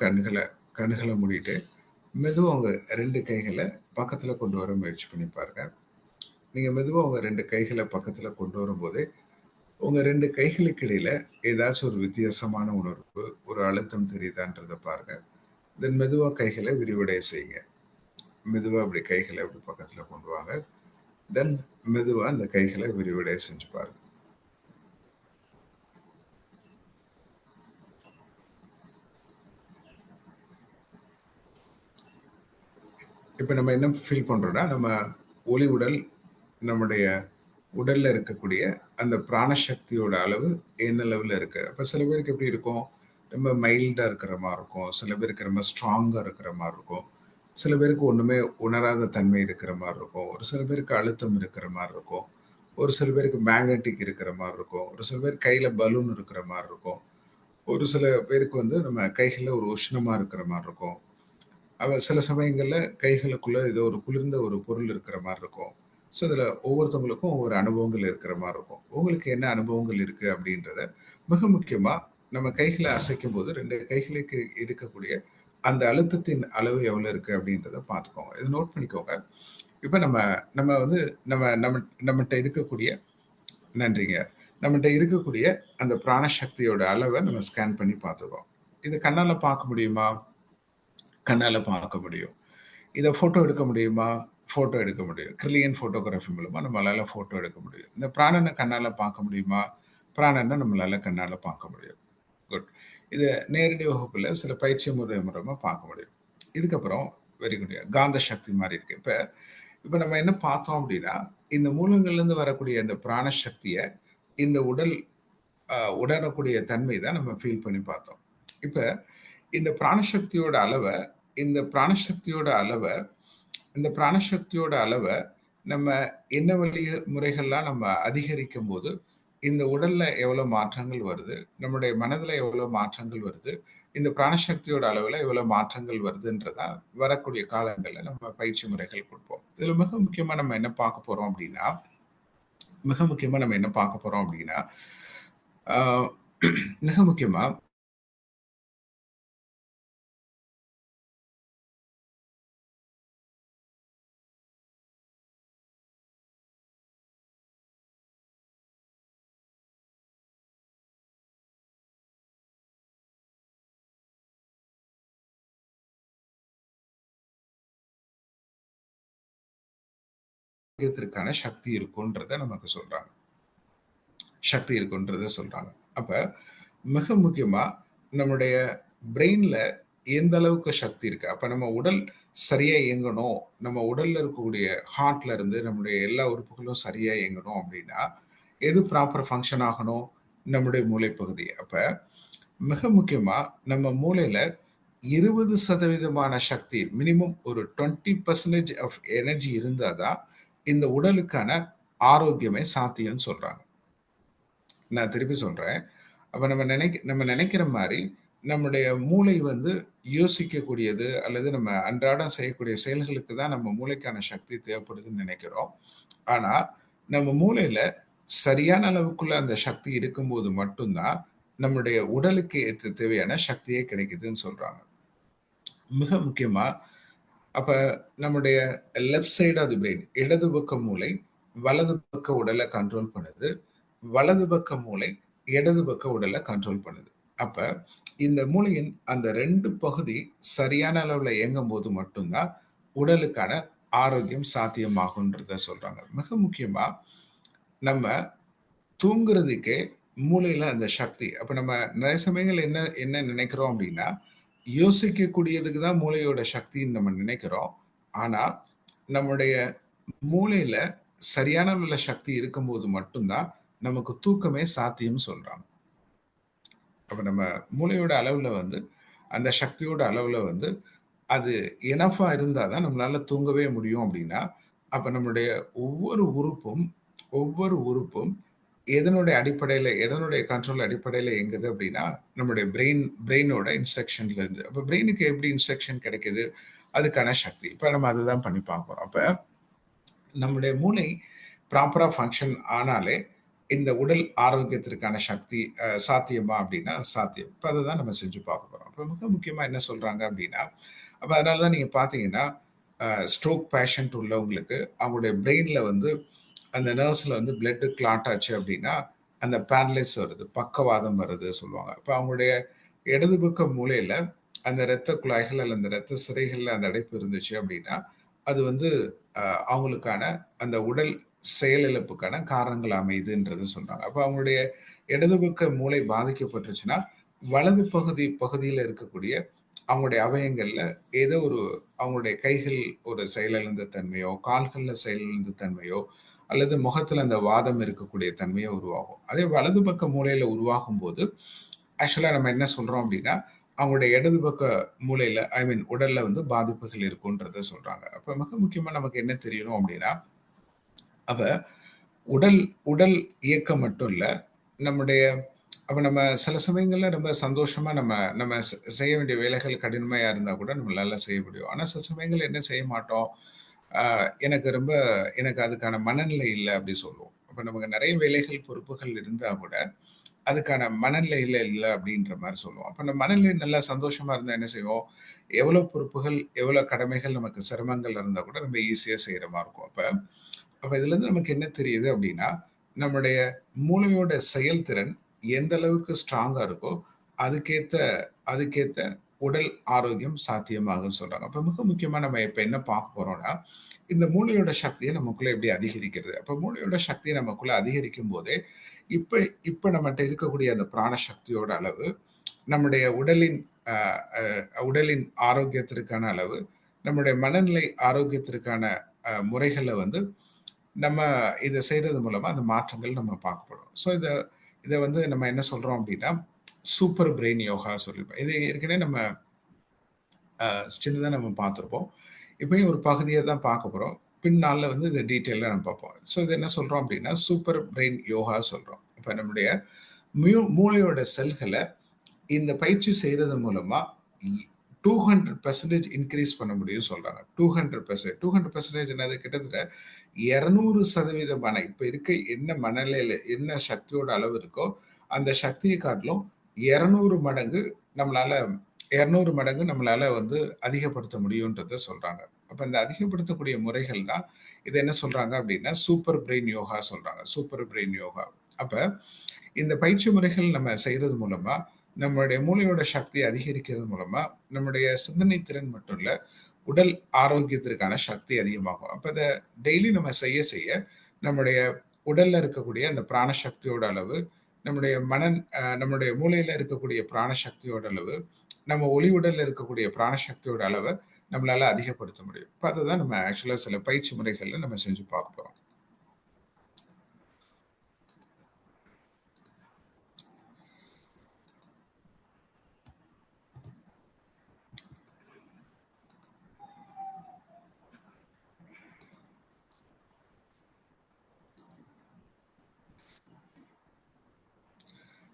கண்களை மூடிட்டு மெதுவாக உங்கள் 2 கைகளை பக்கத்தில் கொண்டு வர முயற்சி பண்ணி பாருங்க. நீங்கள் மெதுவாக உங்கள் 2 கைகளை பக்கத்தில் கொண்டு வரும்போதே உங்கள் 2 கைகளுக்கு இடையில ஏதாச்சும் ஒரு வித்தியாசமான உணர்வு, ஒரு அழுத்தம் தெரியுதான்றதை பாருங்க. தென் மெதுவாக கைகளை விரிவடைய செய்யுங்க. மெதுவாக அப்படி கைகளை அப்படி பக்கத்தில் கொண்டு வாங்க. தென் மெதுவாக அந்த கைகளை விரிவடைய செஞ்சு பாருங்க. இப்போ நம்ம என்ன ஃபீல் பண்ணுறோம்னா, நம்ம ஒளி உடல் நம்முடைய உடல்ல இருக்கக்கூடிய அந்த பிராணசக்தியோட அளவு என்ன லெவலில் இருக்கு. அப்போ சில பேருக்கு எப்படி இருக்கும், ரொம்ப மைல்டாக இருக்கிற மாதிரி இருக்கும். சில பேருக்கு ரொம்ப ஸ்ட்ராங்காக இருக்கிற மாதிரி இருக்கும். சில பேருக்கு ஒன்றுமே உணராத தன்மை இருக்கிற மாதிரி இருக்கும். ஒரு சில பேருக்கு அழுத்தம் இருக்கிற மாதிரி இருக்கும். ஒரு சில பேருக்கு மேக்னெட்டிக் இருக்கிற மாதிரி இருக்கும். ஒரு சில பேர் கையில் பலூன் இருக்கிற மாதிரி இருக்கும். ஒரு சில பேருக்கு வந்து நம்ம கைகளில் ஒரு உஷ்ணமாக இருக்கிற மாதிரி இருக்கும். சில சமயங்களில் கைகளுக்குள்ள ஏதோ ஒரு குளிர்ந்த ஒரு பொருள் இருக்கிற மாதிரி இருக்கும். ஸோ இதில் ஒவ்வொருத்தவங்களுக்கும் ஒவ்வொரு அனுபவங்கள் இருக்கிற மாதிரி இருக்கும். உங்களுக்கு என்ன அனுபவங்கள் இருக்குது அப்படின்றத மிக முக்கியமாக நம்ம கைகளை அசைக்கும் போது 2 கைகளுக்கு இருக்கக்கூடிய அந்த அழுத்தத்தின் அளவு எவ்வளோ இருக்குது அப்படின்றத பார்த்துக்கோங்க. இதை நோட் பண்ணிக்கோங்க. இப்போ நம்ம நம்ம வந்து நம்மகிட்ட இருக்கக்கூடிய நன்றிங்க. நம்மகிட்ட இருக்கக்கூடிய அந்த பிராணசக்தியோட அளவை நம்ம ஸ்கேன் பண்ணி பார்த்துக்கோம். இது கண்ணால் பார்க்க முடியுமா? கண்ணால் பார்க்க முடியும். இதை ஃபோட்டோ எடுக்க முடியுமா? ஃபோட்டோ எடுக்க முடியும். கிரில்லியன் ஃபோட்டோகிராஃபி மூலமாக நம்மளால் ஃபோட்டோ எடுக்க முடியும். இந்த பிராணனை கண்ணால் பார்க்க முடியுமா? பிராணனை நம்மளால் கண்ணால் பார்க்க முடியும். குட். இது நேரடி வகுப்பில் சில பயிற்சி முறை மூலமாக பார்க்க முடியும். இதுக்கப்புறம் வெரி குட். காந்த சக்தி மாதிரி இருக்கு. இப்போ நம்ம என்ன பார்த்தோம் அப்படின்னா, இந்த மூலங்கள்லேருந்து வரக்கூடிய இந்த பிராணசக்தியை இந்த உணரக்கூடிய தன்மை தான் நம்ம ஃபீல் பண்ணி பார்த்தோம். இப்போ இந்த பிராணசக்தியோட அளவை நம்ம என்ன முறைகள்லாம் நம்ம அதிகரிக்கும் போது இந்த உடல்ல எவ்வளவு மாற்றங்கள் வருது, நம்முடைய மனதுல எவ்வளவு மாற்றங்கள் வருது, இந்த பிராணசக்தியோட அளவுல எவ்வளவு மாற்றங்கள் வருதுன்றதா வரக்கூடிய காலங்களில் நம்ம பயிற்சி முறைகள் கொடுப்போம். இதுல மிக முக்கியமா நம்ம என்ன பார்க்க போறோம் அப்படின்னா மிக முக்கியமா இதற்கான சக்தி இருக்குன்றத நமக்கு சொல்றாங்க. அப்ப மிக முக்கியமா நம்முடைய பிரெயின்ல எந்த அளவுக்கு சக்தி இருக்கு. அப்ப நம்ம உடல் சரியா இயங்கணும், நம்ம உடல்ல இருக்கக்கூடிய ஹார்ட்ல இருந்து நம்முடைய எல்லா உறுப்புகளும் சரியா இயங்கணும் அப்படின்னா எது ப்ராப்பர் ஃபங்க்ஷன் ஆகணும்? நம்முடைய மூளைப்பகுதி. அப்ப மிக முக்கியமா நம்ம மூளையில 20% சக்தி, மினிமம் ஒரு 20% ஆஃப் எனர்ஜி இருந்தாதான் இந்த உடலுக்கான ஆரோக்கியமே சாத்தியம்னு சொல்றாங்க. நான் திருப்பி சொல்றேன். அப்ப நம்ம நினைக்கிற மாதிரி நம்முடைய மூளை வந்து யோசிக்கக்கூடியது அல்லது நம்ம அன்றாடம் செய்யக்கூடிய செயல்களுக்கு தான் நம்ம மூளைக்கான சக்தி தேவைப்படுதுன்னு நினைக்கிறோம். ஆனா நம்ம மூளையில சரியான அளவுக்குள்ள அந்த சக்தி இருக்கும்போது மட்டும்தான் நம்முடைய உடலுக்கு ஏற்ற தேவையான சக்தியே கிடைக்குதுன்னு சொல்றாங்க. மிக முக்கியமா அப்ப நம்முடைய left side of the brain, இடது பக்க மூளை வலது பக்க உடலை கண்ட்ரோல் பண்ணுது. வலது பக்க மூளை இடது பக்க உடலை கண்ட்ரோல் பண்ணுது. அப்ப இந்த மூளையின் அந்த 2 பகுதி சரியான அளவுல இயங்கும்போது மட்டும்தான் உடலுக்கான ஆரோக்கியம் சாத்தியமாகுன்றத சொல்றாங்க. மிக முக்கியமா நம்ம தூங்குறதுக்கே மூளையில அந்த சக்தி அப்ப நம்ம நிறைய சமயங்கள் என்ன என்ன நினைக்கிறோம் அப்படின்னா, யோசிக்கக்கூடியதுக்கு தான் மூளையோட சக்தின்னு நம்ம நினைக்கிறோம். ஆனா, நம்முடைய மூளையில சரியான அளவுல சக்தி இருக்கும்போது மட்டும்தான் நமக்கு தூக்கமே சாத்தியம்னு சொல்றாங்க. அப்ப நம்ம மூளையோட அளவுல வந்து, அந்த சக்தியோட அளவுல வந்து, அது எனஃப்பா இருந்தா தான் நம்மளால தூங்கவே முடியும் அப்படின்னா, அப்ப நம்முடைய ஒவ்வொரு உறுப்பும் ஒவ்வொரு உறுப்பும் எதனுடைய அடிப்படையில எதனுடைய கண்ட்ரோல் அடிப்படையில இயங்குது அப்படின்னா, நம்முடைய பிரெயினோட இன்ஸ்ட்ரக்ஷன்ல இருந்து. அப்ப பிரெயினுக்கு எப்படி இன்ஸ்ட்ரக்ஷன் கிடைக்குது? அதுக்கான சக்தி. இப்ப நம்ம அதுதான் பண்ணி பார்க்கிறோம். அப்ப நம்முடைய மூளை ப்ராப்பரா ஃபங்ஷன் ஆனாலே, இந்த உடல் ஆரோக்கியத்திற்கான சக்தி சாத்தியமா அப்படின்னா சாத்தியம். இப்ப அததான் நம்ம செஞ்சு பார்க்க போறோம். அப்ப மிக முக்கியமா என்ன சொல்றாங்க அப்படின்னா, அப்ப அதனால தான் நீங்க பார்த்தீங்கன்னா, ஸ்ட்ரோக் பேஷண்ட் உள்ளவங்களுக்கு அவங்களுடைய பிரெயின்ல வந்து அந்த நர்வ்ஸ்ல வந்து பிளட் கிளாட் ஆச்சு அப்படின்னா, அந்த பேரலைஸ் வருது. பக்கவாதம் வருது சொல்லுவாங்க. அப்ப அவங்களுடைய இடது பக்க மூளையில அந்த இரத்த குழாய்கள் அல்லது அந்த இரத்த சிரைகள்ல அந்த அடைப்பு இருந்துச்சு அப்படின்னா, அது வந்து அவங்களுக்கான அந்த உடல் செயலிழப்புக்கான காரணங்கள் அமையுதுன்றது சொல்றாங்க. அப்ப அவங்களுடைய இடது பக்க மூளை பாதிக்கப்பட்டுருச்சுன்னா, வலது பகுதியில இருக்கக்கூடிய அவங்களுடைய அவயங்கள்ல ஏதோ ஒரு அவங்களுடைய கைகள் ஒரு செயலிழந்த தன்மையோ, கால்கள்ல செயலிழந்த தன்மையோ, அல்லது முகத்துல அந்த வாதம் இருக்கக்கூடிய தன்மையோ உருவாகும். அதே வலது பக்க மூளையில உருவாகும்போது, ஆக்சுவலா நம்ம என்ன சொல்றோம் அப்படின்னா, அவங்களுடைய இடது பக்க மூளையில ஐ மீன் உடல்ல வந்து பாதிப்புகள் இருக்குன்றத சொல்றாங்க. அப்ப மிக முக்கியமா நமக்கு என்ன தெரியணும் அப்படின்னா, அப்ப உடல் உடல் இயக்கம் மட்டும் இல்ல, நம்முடைய அப்ப நம்ம சில சமயங்கள்ல ரொம்ப சந்தோஷமா நம்ம நம்ம செய்ய வேண்டிய வேலைகள் கடினமா இருந்தா கூட நம்மளால செய்ய முடியும். ஆனா சில சமயங்கள்ல என்ன செய்ய மாட்டோம், அ எனக்கு ரொம்ப எனக்கு அதுக்கான மனநிலை இல்ல அப்படி சொல்லுவோம். அப்ப நமக்கு நெறைய வேலைகள், பொறுப்புகள் இருந்தா கூட, அதுக்கான மனநிலையில இல்ல அப்படின்ற மாரி சொல்லுவோம். அப்ப நம்ம மனநிலை நல்லா சந்தோஷமா இருந்தா என்ன செய்வோம், எவ்வளோ பொறுப்புகள், எவ்வளோ கடமைகள் நமக்கு சிரமங்கள் இருந்தா கூட நம்ம ஈஸியா செய்ற மாரி இருக்கும். அப்ப அப்ப இதுலருந்து நமக்கு என்ன தெரியுது அப்படின்னா, நம்முடைய மூளையோட செயல்திறன் எந்த அளவுக்கு ஸ்ட்ராங்கா இருக்கோ, அதுக்கேத்த அதுக்கேத்த உடல் ஆரோக்கியம் சாத்தியமாகும்னு சொல்றாங்க. அப்ப மிக முக்கியமா நம்ம இப்ப என்ன பார்க்க போறோம்னா, இந்த மூளையோட சக்திய நமக்குள்ள எப்படி அதிகரிக்கிறது? அப்ப மூளையோட சக்திய நமக்குள்ள அதிகரிக்கும் போதே, இப்ப இப்ப நம்மட்ட இருக்கக்கூடிய அந்த பிராண சக்தியோட அளவு, நம்முடைய உடலின் அ உடலின் ஆரோக்கியத்திற்கான அளவு, நம்முடைய மனநிலை ஆரோக்கியத்திற்கான முறைகள வந்து நம்ம இத செய்றது மூலமா அந்த மாற்றங்கள் நம்ம பார்க்கப்படும். ஸோ இத இத வந்து நம்ம என்ன சொல்றோம் அப்டின்னா, சூப்பர் பிரெயின் யோகா சொல்லிருப்போம். இது ஏற்கனவே நம்ம சின்னதா நம்ம பார்த்திருப்போம். இப்பயும் ஒரு பகுதிய தான் பார்க்க போறோம். பின்னாள்ல வந்து இத டீட்டெயிலா நம்ம பார்ப்போம். ஸோ இது என்ன சொல்றோம் அப்டின்னா, சூப்பர் பிரெயின் யோகா சொல்றோம். இப்ப நம்முடைய மூளையோட செல்கள இந்த பயிற்சி செய்றது மூலமா 200% இன்கிரீஸ் பண்ண முடியும்னு சொல்றாங்க. 200% 200% என்னது? கிட்டத்தட்ட 200% இப்ப இருக்க என்ன மனநிலையில என்ன சக்தியோட அளவு இருக்கோ, அந்த சக்திய காட்டிலும் 200 மடங்கு நம்மளால 200 மடங்கு நம்மளால வந்து அதிகப்படுத்த முடியும்ன்றத சொல்றாங்க. அப்ப இந்த அதிகப்படுத்தக்கூடிய முறைகள் தான் இத என்ன சொல்றாங்க அப்டின்னா, சூப்பர் பிரெயின் யோகா சொல்றாங்க. Super brain yoga. அப்ப இந்த பயிற்சி முறைகள் நம்ம செய்றது மூலமா, நம்மளுடைய மூளையோட சக்திய அதிகரிக்கிறது மூலமா, நம்முடைய சிந்தனை திறன் மட்டும் இல்ல, உடல் ஆரோக்கியத்திற்கான சக்தி அதிகமாகும். அப்ப இத டெய்லி நம்ம செய்ய செய்ய, நம்முடைய உடல்ல இருக்கக்கூடிய அந்த பிராண சக்தியோட அளவு, நம்முடைய மூளையில இருக்கக்கூடிய பிராண சக்தியோட அளவு, நம்ம ஒளி உடல்ல இருக்கக்கூடிய பிராண சக்தியோட அளவ நம்மளால அதிகப்படுத்த முடியும். இப்ப அததான் நம்ம ஆக்சுவலா சில பயிற்சி முறைகள்ல நம்ம செஞ்சு பார்க்க போறோம்.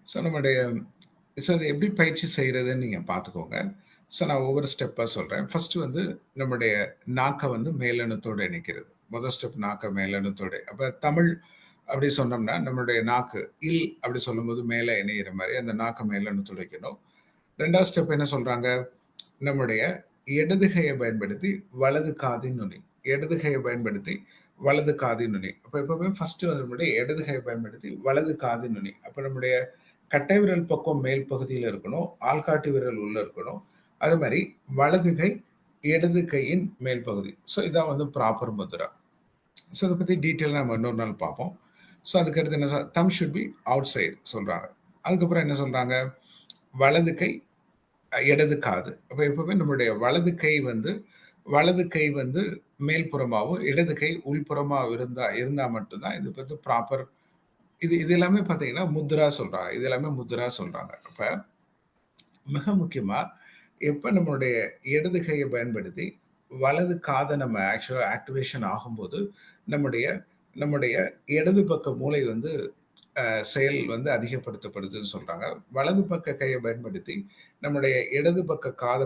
ஸோ நம்முடைய ஸோ அத எப்படி பயிற்சி செய்றதுன்னு நீங்க பார்த்துக்கோங்க. ஸோ நான் ஒவ்வொரு ஸ்டெப்பா சொல்றேன். ஃபர்ஸ்ட் வந்து நம்முடைய நாக்க வந்து மேலெழுத்தோட இணைக்கிறது. முதல் ஸ்டெப் நாக்க மேலன்னு தொடை. அப்ப தமிழ் அப்படி சொன்னோம்னா நம்மளுடைய நாக்கு இல் அப்படி சொல்லும்போது மேலே இணையிற மாதிரி அந்த நாக்க மேலன்னு துடைக்கணும். 2வது ஸ்டெப் என்ன சொல்றாங்க? நம்முடைய இடது கையை பயன்படுத்தி வலது காதின் நுனி. இடது கையை பயன்படுத்தி வலது காதின் நுனி. அப்ப எப்பவுமே ஃபர்ஸ்ட் நம்மளுடைய இடது கையை பயன்படுத்தி வலது காதின் நுனி. அப்ப நம்முடைய கட்டை விரல் பக்கம் மேல் பகுதியில் இருக்கணும். ஆள்காட்டி விரல் உள்ள இருக்கணும். அது மாதிரி வலது கை இடது கையின் மேல் பகுதி. ஸோ இதான் வந்து ப்ராப்பர் முத்ரா. ஸோ இதை பத்தி டீட்டெயிலாக நம்ம இன்னொரு நாள் பார்ப்போம். ஸோ அதுக்கடுத்து என்ன தம் ஷுட் பி அவுட் சைடு சொல்றாங்க. அதுக்கப்புறம் என்ன சொல்றாங்க? வலது கை இடது காது. அப்ப எப்பவுமே நம்மளுடைய வலது கை வந்து மேல்புறமாகவும் இடது கை உள்புறமா இருந்தா மட்டும்தான் இது வந்து ப்ராப்பர். இது எல்லாமே பார்த்தீங்கன்னா முத்ரா சொல்றாங்க. இது எல்லாமே முத்ரா சொல்றாங்க. அப்ப மிக முக்கியமா எப்ப நம்மளுடைய இடது கையை பயன்படுத்தி வலது காதை நம்ம ஆக்சுவலா ஆக்டிவேஷன் ஆகும்போது நம்முடைய நம்முடைய இடது பக்க மூளை வந்து செயல் வந்து அதிகப்படுத்தப்படுதுன்னு சொல்றாங்க. வலது பக்க கையை பயன்படுத்தி நம்முடைய இடது பக்க காதை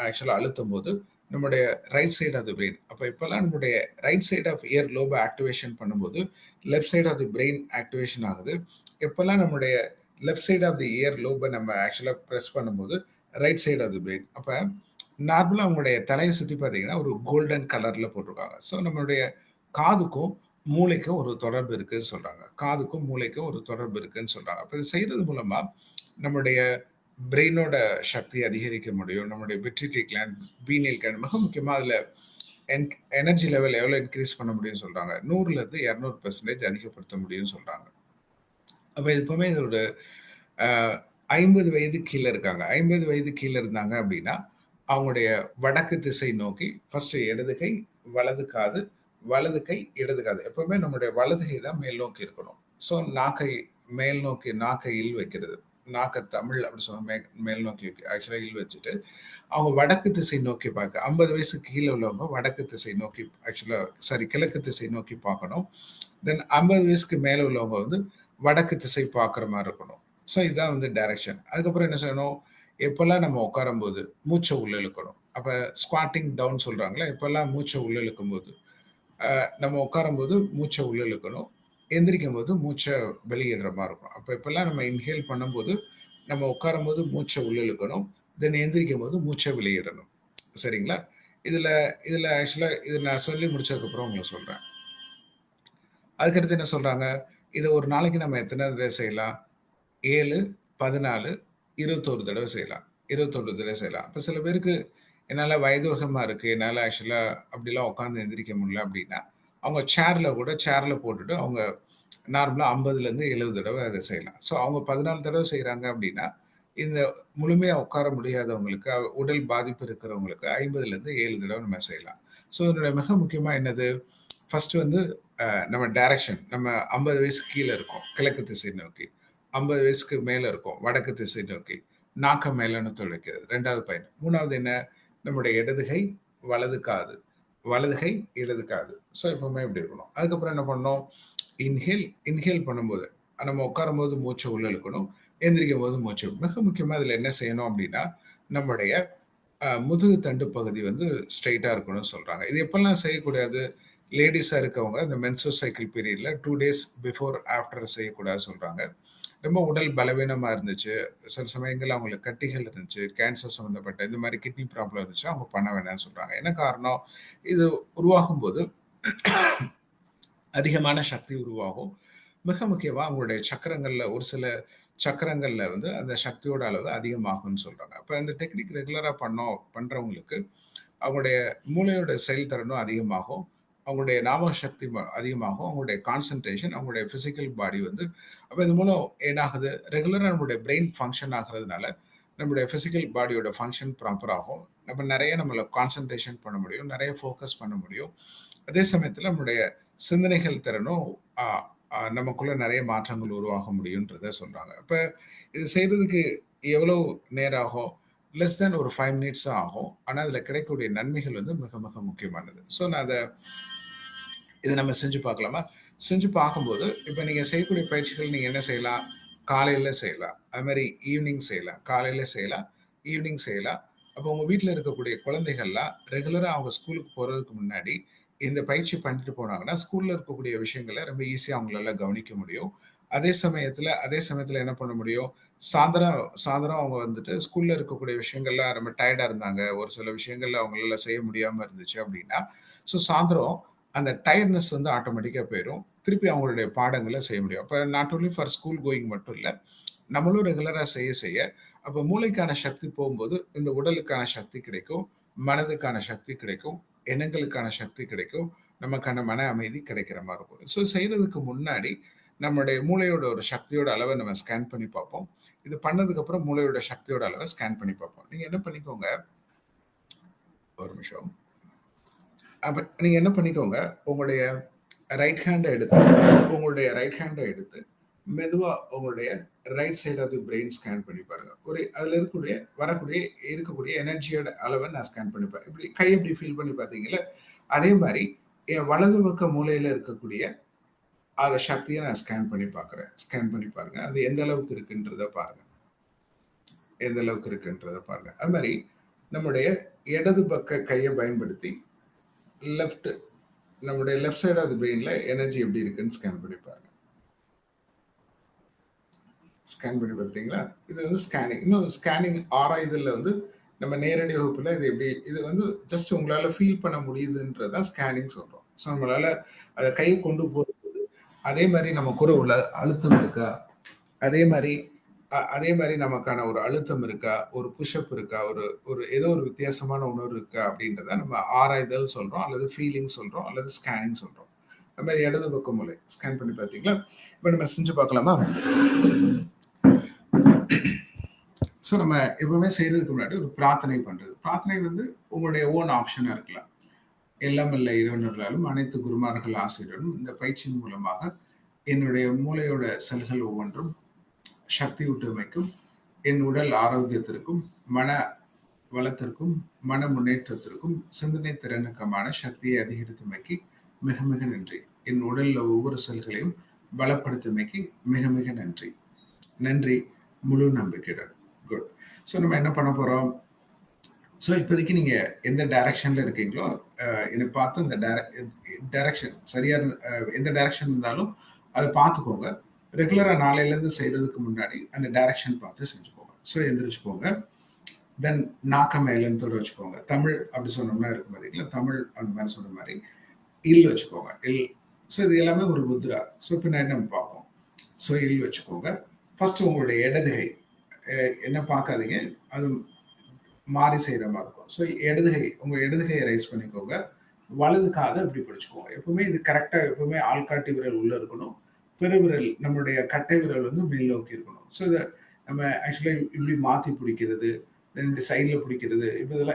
ஆக்சுவலா அழுத்தும் போது நம்முடைய right side of the brain. அப்ப இப்பெல்லாம் நம்முடைய ரைட் சைடு ஆஃப் இயர் லோபை ஆக்டிவேஷன் பண்ணும்போது left side of the brain activation ஆகுது. எப்பெல்லாம் நம்முடைய left side of the ear லோபை நம்ம ஆக்சுவலா ப்ரெஸ் பண்ணும்போது right side of the brain. அப்ப நார்மலா அவங்களுடைய தலையை சுற்றி பார்த்தீங்கன்னா ஒரு கோல்டன் கலர்ல போட்டிருக்காங்க. ஸோ நம்மளுடைய காதுக்கும் மூளைக்கும் ஒரு தொடர்பு இருக்குன்னு சொல்றாங்க. காதுக்கும் மூளைக்கும் ஒரு தொடர்பு இருக்குன்னு சொல்றாங்க. அப்ப இது செய்யறது மூலமா நம்முடைய பிரெயினோட சக்தி அதிகரிக்க முடியும். நம்முடைய பிட்யூட்டரி கிளாண்ட், பீனியல் கிளாண்ட் மிக முக்கியமா அதுல எனர்ஜி லெவல் எவ்வளவு இன்க்ரீஸ் பண்ண முடியும்னு சொல்றாங்க. 100ல இருந்து 200% அதிகப்படுத்த முடியும்னு சொல்றாங்க. அப்ப எப்பவுமே இதோட 50 வயது கீழே இருக்காங்க. 50 வயது கீழே இருந்தாங்க அப்படின்னா அவங்களுடைய வடக்கு திசை நோக்கி ஃபர்ஸ்ட் இடது கை, வலது காது, வலது கை, இடது காது. எப்பவுமே நம்முடைய வலது கை தான் மேல் நோக்கி இருக்கணும். ஸோ நாக்கை மேல் நோக்கி நாக்கை இல் வைக்கிறது. நாக்க தமிழ் அப்படி சொன்ன மேல் நோக்கி ஆக்சுவலா இல் வச்சுட்டு அவங்க வடக்கு திசை நோக்கி பார்க்க 50 வயசுக்கு கீழே உள்ளவங்க வடக்கு திசை நோக்கி கிழக்கு திசை நோக்கி பார்க்கணும். தென் 50 வயசுக்கு மேலே உள்ளவங்க வந்து வடக்கு திசை பார்க்குற மாதிரி இருக்கணும். ஸோ இதுதான் வந்து டைரக்ஷன். அதுக்கப்புறம் என்ன செய்யணும்? எப்பெல்லாம் நம்ம உட்காரும் போது மூச்சை உள்ள இழுக்கணும். அப்ப ஸ்குவாட்டிங் டவுன் சொல்றாங்களே, எப்பெல்லாம் மூச்சை உள்ள இழுக்கும் போது நம்ம உட்காரும் போது மூச்சை உள்ள இழுக்கணும். எந்திரிக்கும் போது மூச்சை வெளியிடுற மாதிரி இருக்கணும். அப்ப இப்பெல்லாம் நம்ம இன்ஹேல் பண்ணும்போது நம்ம உட்காரும் போது மூச்சை உள்ள இழுக்கணும். தென் எந்திரிக்கும் போது மூச்சை வெளியிடணும். சரிங்களா? இதுல இதுல ஆக்சுவலா இது நான் சொல்லி முடிச்சதுக்கு அப்புறம் உங்களுக்கு சொல்றேன். அதுக்கடுத்து என்ன சொல்றாங்க? இதை ஒரு நாளைக்கு நம்ம எத்தனை தடவை செய்யலாம்? 7, 14, 21 தடவை செய்யலாம். 21 தடவை செய்யலாம். அப்ப சில பேருக்கு என்னால வயதுகமா இருக்கு. என்னால ஆக்சுவலா அப்படிலாம் உட்கார்ந்து எந்திரிக்க முடியல அப்படின்னா, அவங்க சேர்ல போட்டுட்டு அவங்க நார்மலா 50லேருந்து 70 தடவை அதை செய்யலாம். ஸோ அவங்க 14 தடவை செய்றாங்க அப்படின்னா, இந்த முழுமையா உட்கார முடியாதவங்களுக்கு, உடல் பாதிப்பு இருக்கிறவங்களுக்கு 50லேருந்து 7 தடவை நம்ம செய்யலாம். ஸோ இதனுடைய மிக முக்கியமா என்னது? ஃபர்ஸ்ட் வந்து நம்ம டைரக்ஷன். நம்ம 50 வயசுக்கு கீழே இருக்கோம், கிழக்கு திசை நோக்கி. 50 வயசுக்கு மேல இருக்கோம், வடக்கு திசை நோக்கி. நாக்க மேலன்னு துடைக்கிறது. 2வது பாயிண்ட். 3வது என்ன? நம்முடைய இடது கை, வலது காது. வலது கை, இடது காது. ஸோ எப்பவுமே இப்படி இருக்கணும். அதுக்கப்புறம் என்ன பண்ணணும்? இன்ஹேல் பண்ணும்போது நம்ம உட்காரும்போது மூச்சை உள்ள இழுக்கணும். எந்திரிக்கும் போது மூச்சு. மிக முக்கியமா இதுல என்ன செய்யணும் அப்படின்னா, நம்முடைய முதுகு தண்டு பகுதி வந்து ஸ்ட்ரைட்டா இருக்கணும்னு சொல்றாங்க. இது எப்பெல்லாம் செய்யக்கூடாது? லேடிஸா இருக்கவங்க இந்த மென்ஸ்ட்ரல் சைக்கிள் பீரியட்ல 2 டேஸ் பிஃபோர், ஆஃப்டர் செய்யக்கூடாது சொல்றாங்க. ரொம்ப உடல் பலவீனமா இருந்துச்சு, சில சமயங்கள்ல அவங்களுக்கு கட்டிகள் இருந்துச்சு, கேன்சர் சம்பந்தப்பட்ட இந்த மாதிரி கிட்னி ப்ராப்ளம் இருந்துச்சு, அவங்க பண்ண வேணாம்னு சொல்றாங்க. என்ன காரணம்? இது உருவாகும் போது அதிகமான சக்தி உருவாகும். மிக முக்கியமா அவங்களுடைய சக்கரங்கள்ல ஒரு சில சக்கரங்கள்ல வந்து அந்த சக்தியோட அளவு அதிகமாகும்னு சொல்றாங்க. அப்ப இந்த டெக்னிக் ரெகுலரா பண்றவங்களுக்கு அவங்களுடைய மூளையோட செயல்திறனும் அதிகமாகும். அவங்களுடைய ஞாபக சக்தி அதிகமாகும். அவங்களுடைய கான்சன்ட்ரேஷன், அவங்களுடைய பிசிக்கல் பாடி வந்து அப்ப இது மூலம் என்ன ஆகுது? ரெகுலரா நம்மளுடைய பிரெயின் ஃபங்க்ஷன் ஆகுறதுனால நம்மளுடைய பிசிக்கல் பாடியோட ஃபங்க்ஷன் ப்ராப்பர் ஆகும். நம்மள கான்சன்ட்ரேஷன் பண்ண முடியும், நிறைய ஃபோக்கஸ் பண்ண முடியும். அதே சமயத்துல நம்மளுடைய சிந்தனைகள் திறனும் நமக்குள்ள நிறைய மாற்றங்கள் உருவாக முடியும்ன்றத சொல்றாங்க. அப்ப இது செய்யறதுக்கு எவ்வளவு நேரம் ஆகும்? லெஸ் தேன் ஒரு 5 மினிட்ஸ் தான் ஆகும். ஆனா அதுல கிடைக்கக்கூடிய நன்மைகள் வந்து மிக மிக முக்கியமானது. ஸோ நான் இதை நம்ம செஞ்சு பார்க்கலாமா? செஞ்சு பார்க்கும்போது இப்ப நீங்க செய்யக்கூடிய பயிற்சிகள் நீங்க என்ன செய்யலாம்? காலையில செய்யலாம். அது மாதிரி ஈவினிங் செய்யலாம். காலையில செய்யலாம், ஈவினிங் செய்யலாம். அப்போ உங்க வீட்டுல இருக்கக்கூடிய குழந்தைகள்லாம் ரெகுலரா அவங்க ஸ்கூலுக்கு போறதுக்கு முன்னாடி இந்த பயிற்சி பண்ணிட்டு போனாங்கன்னா, ஸ்கூல்ல இருக்கக்கூடிய விஷயங்கள ரொம்ப ஈஸியா அவங்களால கவனிக்க முடியும். அதே சமயத்துல என்ன பண்ண முடியும், சாயந்தரம் சாயந்தரம் அவங்க வந்துட்டு ஸ்கூல்ல இருக்கக்கூடிய விஷயங்கள்ல ரொம்ப டயர்டா இருந்தாங்க. ஒரு சில விஷயங்கள்ல அவங்களால செய்ய முடியாம இருந்துச்சு அப்படின்னா, சாயந்தரம் அந்த டயர்ட்னஸ் வந்து ஆட்டோமேட்டிக்கா போயிரும். திருப்பி அவங்களுடைய பாடங்கள செய்ய முடியும். அப்ப not only for school going மட்டும் இல்ல. நம்மளும் ரெகுலரா செய்ய செய்ய, அப்ப மூளைக்கான சக்தி போகும்போது, இந்த உடலுக்கான சக்தி கிடைக்கும். மனதுக்கான சக்தி கிடைக்கும். எண்ணங்களுக்கான சக்தி கிடைக்கும். நமக்கான மன அமைதி கிடைக்கிற மாரி இருக்கும். செய்றதுக்கு முன்னாடி நம்முடைய மூளையோட ஒரு சக்தியோட அளவ நம்ம ஸ்கேன் பண்ணி பார்ப்போம். இது பண்ணதுக்கு அப்புறம் மூளையோட சக்தியோட அளவ ஸ்கேன் பண்ணி பார்ப்போம். நீங்க என்ன பண்ணிக்கோங்க, ஒரு நிமிஷம். அப்ப நீங்க என்ன பண்ணிக்கோங்க, உங்களுடைய ரைட் ஹேண்ட எடுத்து மெதுவா உங்களுடைய right side of the brain scan பண்ணி பாருங்க. அதுல இருக்கக்கூடிய எனர்ஜியோட அளவ நான் ஸ்கேன் பண்ணி இப்படி இப்படி ஃபீல் பண்ணி பார்த்தீங்கல்ல, அதே மாரி என் வலது பக்க மூலையில இருக்கக்கூடிய சக்திய நான் ஸ்கேன் பண்ணி பார்க்குறேன். ஸ்கேன் பண்ணி பாருங்க. அது எந்த அளவுக்கு இருக்குன்றத பாருங்க. அது மாரி நம்முடைய இடது பக்க கைய பயன்படுத்தி லெஃப்ட் நம்முடைய லெஃப்ட் சைடு ஆஃப் தி பிரெயின்ல எனர்ஜி எப்படி இருக்குன்னு ஸ்கேன் பண்ணி பாருங்க. ஸ்கேன் பண்ணி பார்த்தீங்களா? இது வந்து ஸ்கேனிங். இன்னும் ஸ்கேனிங் ஆராய்தல்ல வந்து நம்ம நேரடி வகுப்புல இது வந்து ஜஸ்ட் உங்களால ஃபீல் பண்ண முடியுதுன்றது தான் ஸ்கேனிங் சொல்றோம். நம்மளால அத கை கொண்டு போகும்போது, அதே மாரி நமக்கு ஒரு அழுத்தம் இருக்கா? அதே மாரி அதே மாரி நமக்கான ஒரு அழுத்தம் இருக்கா? ஒரு புஷ் அப் இருக்கா? ஒரு ஒரு ஏதோ ஒரு வித்தியாசமான உணர்வு இருக்கா? அப்படின்றத நம்ம ஆராய்தல் சொல்றோம், அல்லது ஃபீலிங் சொல்றோம், அல்லது ஸ்கேனிங் சொல்றோம். அது மாரி இடது பக்க மூலை ஸ்கேன் பண்ணி பார்த்தீங்களா? இப்ப நம்ம செஞ்சு பார்க்கலாமா? நம்ம எப்பவுமே செய்யறதுக்கு முன்னாடி ஒரு பிரார்த்தனை பண்றது. பிரார்த்தனை வந்து உங்களுடைய ஓன் ஆப்ஷனா இருக்கலாம். எல்லாம் வல்ல இறைவனர்களாலும் அனைத்து குருமார்கள் ஆசிரியரும் இந்த பயிற்சியின் மூலமாக என்னுடைய மூளையோட செல்கள் ஒவ்வொன்றும் சக்தியூட்டுமைக்கும், என் உடல் ஆரோக்கியத்திற்கும், மன வளத்திற்கும், மன முன்னேற்றத்திற்கும், சிந்தனை திறனுக்குமான சக்தியை அதிகரித்தமைக்கு மிக மிக நன்றி. என் உடல்ல ஒவ்வொரு செல்களையும் பலப்படுத்தமைக்கு மிக மிக நன்றி. நன்றி, முழு நம்பிக்கையுடன். குட். நம்ம என்ன பண்ண போறோம்? இப்போதைக்கு நீங்க எந்த டைரக்ஷன்ல இருக்கீங்களோ, என்னை பார்த்து இந்த டைரக்ஷன் சரியா எந்த டைரக்ஷன் இருந்தாலும் அதை பார்த்துக்கோங்க. ரெகுலரா நாளையிலேருந்து செய்யறதுக்கு முன்னாடி அந்த டைரக்ஷன் பார்த்து செஞ்சுக்கோங்க. எந்திரிச்சுக்கோங்க. தென் நாக்க மேலன்னு தொட வச்சுக்கோங்க. தமிழ் அப்படி சொன்னோம்னா இருக்கும் பார்த்தீங்களா? தமிழ் அந்த மாதிரி சொன்ன மாதிரி இல் வச்சுக்கோங்க. இல். இது எல்லாமே ஒரு முத்ரா. பின்னாடி நம்ம பார்ப்போம். இல் வச்சுக்கோங்க. ஃபர்ஸ்ட் உங்களுடைய இடது கை என்ன பார்க்காதீங்க. அது மாறி செய்யற மாதிரி இருக்கும். உங்க இடது கையை ரைஸ் பண்ணிக்கோங்க. வலது காதை இப்படி பிடிச்சுக்கோங்க. எப்பவுமே இது கரெக்டா எப்பவுமே ஆள்காட்டி விரல் உள்ள இருக்கணும். பெருவிரல் நம்மளுடைய கட்டை விரல் வந்து மேல் நோக்கி இருக்கணும். இதை நம்ம ஆக்சுவலா இப்படி மாத்தி பிடிக்கிறது, ரெண்டு சைட்ல பிடிக்கிறது,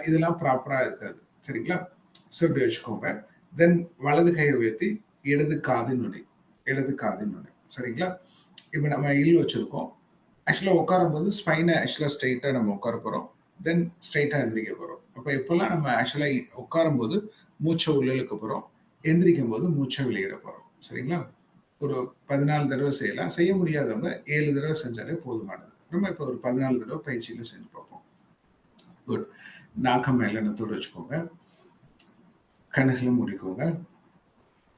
இதெல்லாம் ப்ராப்பரா இருக்காது. சரிங்களா? இப்படி வச்சுக்கோங்க. தென் வலது கையை உயர்த்தி இடது காதின் நுனி. சரிங்களா? இப்ப நம்ம இல் வச்சிருக்கோம். ஆக்சுவலா உட்காரும் போது ஸ்பைனை ஆக்சுவலா ஸ்ட்ரைட்டா நம்ம உட்கார போறோம். தென் ஸ்ட்ரைட்டா எந்திரிக்க போறோம். அப்ப இப்பெல்லாம் நம்ம ஆக்சுவலா உட்காரும் போது மூச்சை உள்ள இழுக்க போறோம். எந்திரிக்கும் போது மூச்சை வெளியிட போறோம். சரிங்களா? ஒரு 14 தடவை செய்யலாம். செய்ய முடியாதவங்க 7 தடவை செஞ்சாலே போதுமானது. நம்ம இப்ப ஒரு 14 தடவை பயிற்சியில செஞ்சு பார்ப்போம். குட். நாக்கம் மேலெண்ணத்தோடு வச்சுக்கோங்க. கண்ணுகளை மூடிக்கோங்க.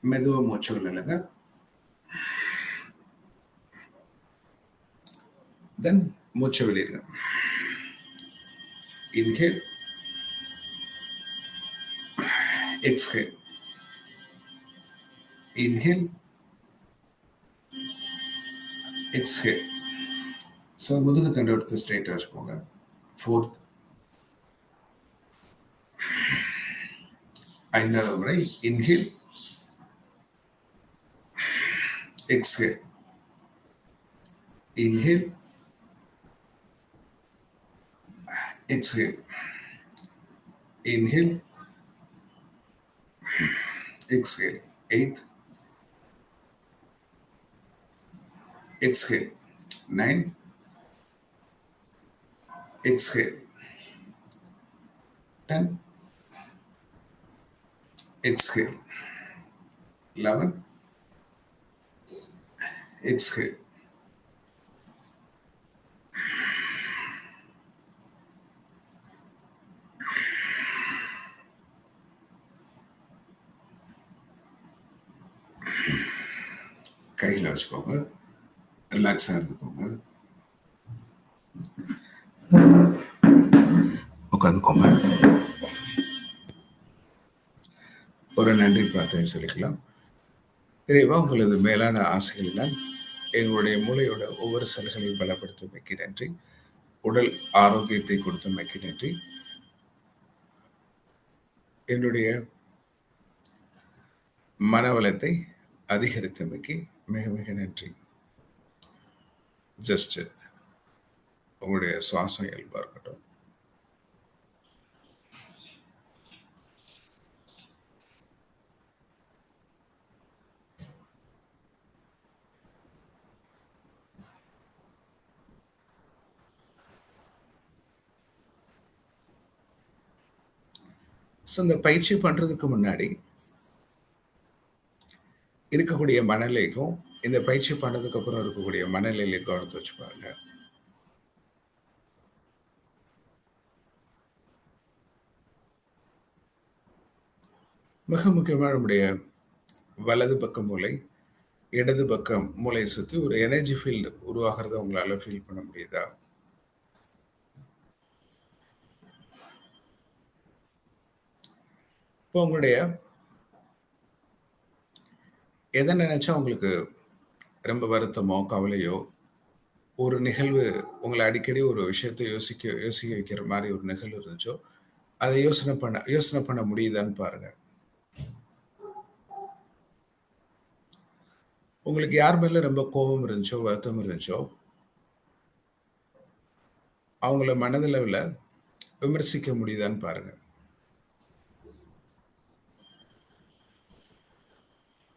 மெதுவா மூச்சு விழுங்க. தென் மூச்சை வெளியிடுங்க. Inhale, exhale. Inhale, exhale. முதுகு தண்டை எடுத்து ஸ்ட்ரைட்டா வச்சுக்கோங்க. 4th. 5வது முறை inhale, exhale. Inhale, exhale. Inhale, exhale. 8th. Exhale. 9. Exhale. 10. Exhale. 11. Exhale. கையில் வச்சுக்கோங்க. ரிலாக்ஸாக இருந்துக்கோங்க. உட்காந்துக்கோங்க. ஒரு நன்றி பிரார்த்தனை சொல்லிக்கலாம். இறைவா, உங்களது மேலான ஆசைகளினால் எங்களுடைய மூளையோட ஒவ்வொரு செல்களையும் பலப்படுத்தமைக்கு நன்றி. உடல் ஆரோக்கியத்தை கொடுத்தமைக்கு நன்றி. என்னுடைய மனவளத்தை அதிகரித்தமைக்கு மிக மிக நன்றி. ஜஸ்ட் உங்களுடைய சுவாசம் இயல்பா இருக்கட்டும். இந்த பயிற்சி பண்றதுக்கு முன்னாடி இருக்கக்கூடிய மனநிலைக்கும் இந்த பயிற்சி பண்ணதுக்கு அப்புறம் இருக்கக்கூடிய மனநிலையை கவனத்தை வச்சு பாருங்க. மிக முக்கியமாக நம்முடைய வலது பக்க மூளை, இடது பக்கம் மூளையை சுற்றி ஒரு எனர்ஜி ஃபீல்டு உருவாகிறத உங்களால ஃபீல் பண்ண முடியுதா? இப்போ உங்களுடைய எதை நினைச்சா உங்களுக்கு ரொம்ப வருத்தமோ கவலையோ, ஒரு நிகழ்வு உங்களை அடிக்கடி ஒரு விஷயத்தை யோசிக்க வைக்கிற மாதிரி ஒரு நிகழ்வு இருந்துச்சோ, அதை யோசனை பண்ண முடியுதான்னு பாருங்க. உங்களுக்கு யார் மேல ரொம்ப கோபம் இருந்துச்சோ, வருத்தம் இருந்துச்சோ, அவங்கள மனதளவில் விமர்சிக்க முடியுதான்னு பாருங்க.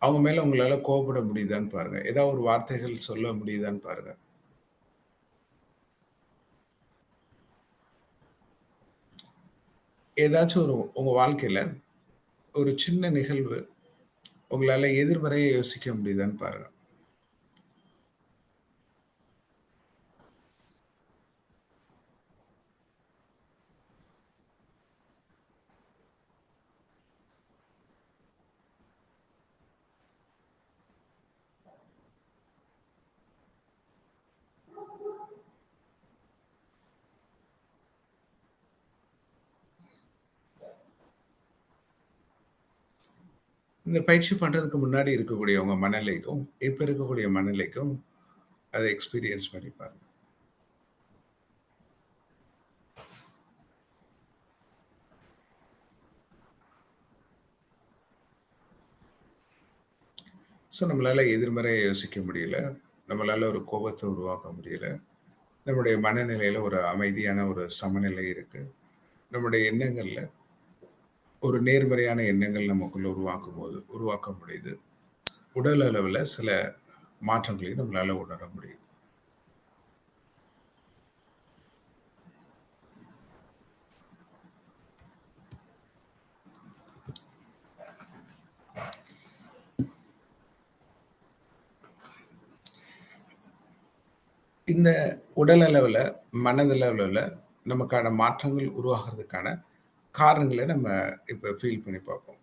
அவங்க மேல உங்களால கோபப்பட முடியுதான்னு பாருங்க. ஏதாவது ஒரு வார்த்தைகள் சொல்ல முடியுதான்னு பாருங்க. ஏதாச்சும் உங்க வாழ்க்கையில ஒரு சின்ன நிகழ்வு உங்களால எதிர்மறையை யோசிக்க முடியுதான்னு பாருங்க. இந்த பயிற்சி பண்றதுக்கு முன்னாடி இருக்கக்கூடிய உங்க மனநிலைக்கும் இப்ப இருக்கக்கூடிய மனநிலைக்கும் அதை எக்ஸ்பீரியன்ஸ் பண்ணி பாருங்க. ஸோ நம்மளால எதிர்மறையை யோசிக்க முடியல, நம்மளால ஒரு கோபத்தை உருவாக்க முடியல, நம்முடைய மனநிலையில ஒரு அமைதியான ஒரு சமநிலை இருக்கு, நம்முடைய எண்ணங்கள்ல ஒரு நேர்மறையான எண்ணங்கள் நமக்குள்ள உருவாக்க முடியுது. உடல் அளவில் சில மாற்றங்களையும் நம்மளால உணர முடியுது. இந்த உடல் அளவில் மனதளவில் நமக்கான மாற்றங்கள் உருவாகிறதுக்கான காரணங்களை நம்ம இப்போ ஃபீல் பண்ணி பார்ப்போம்.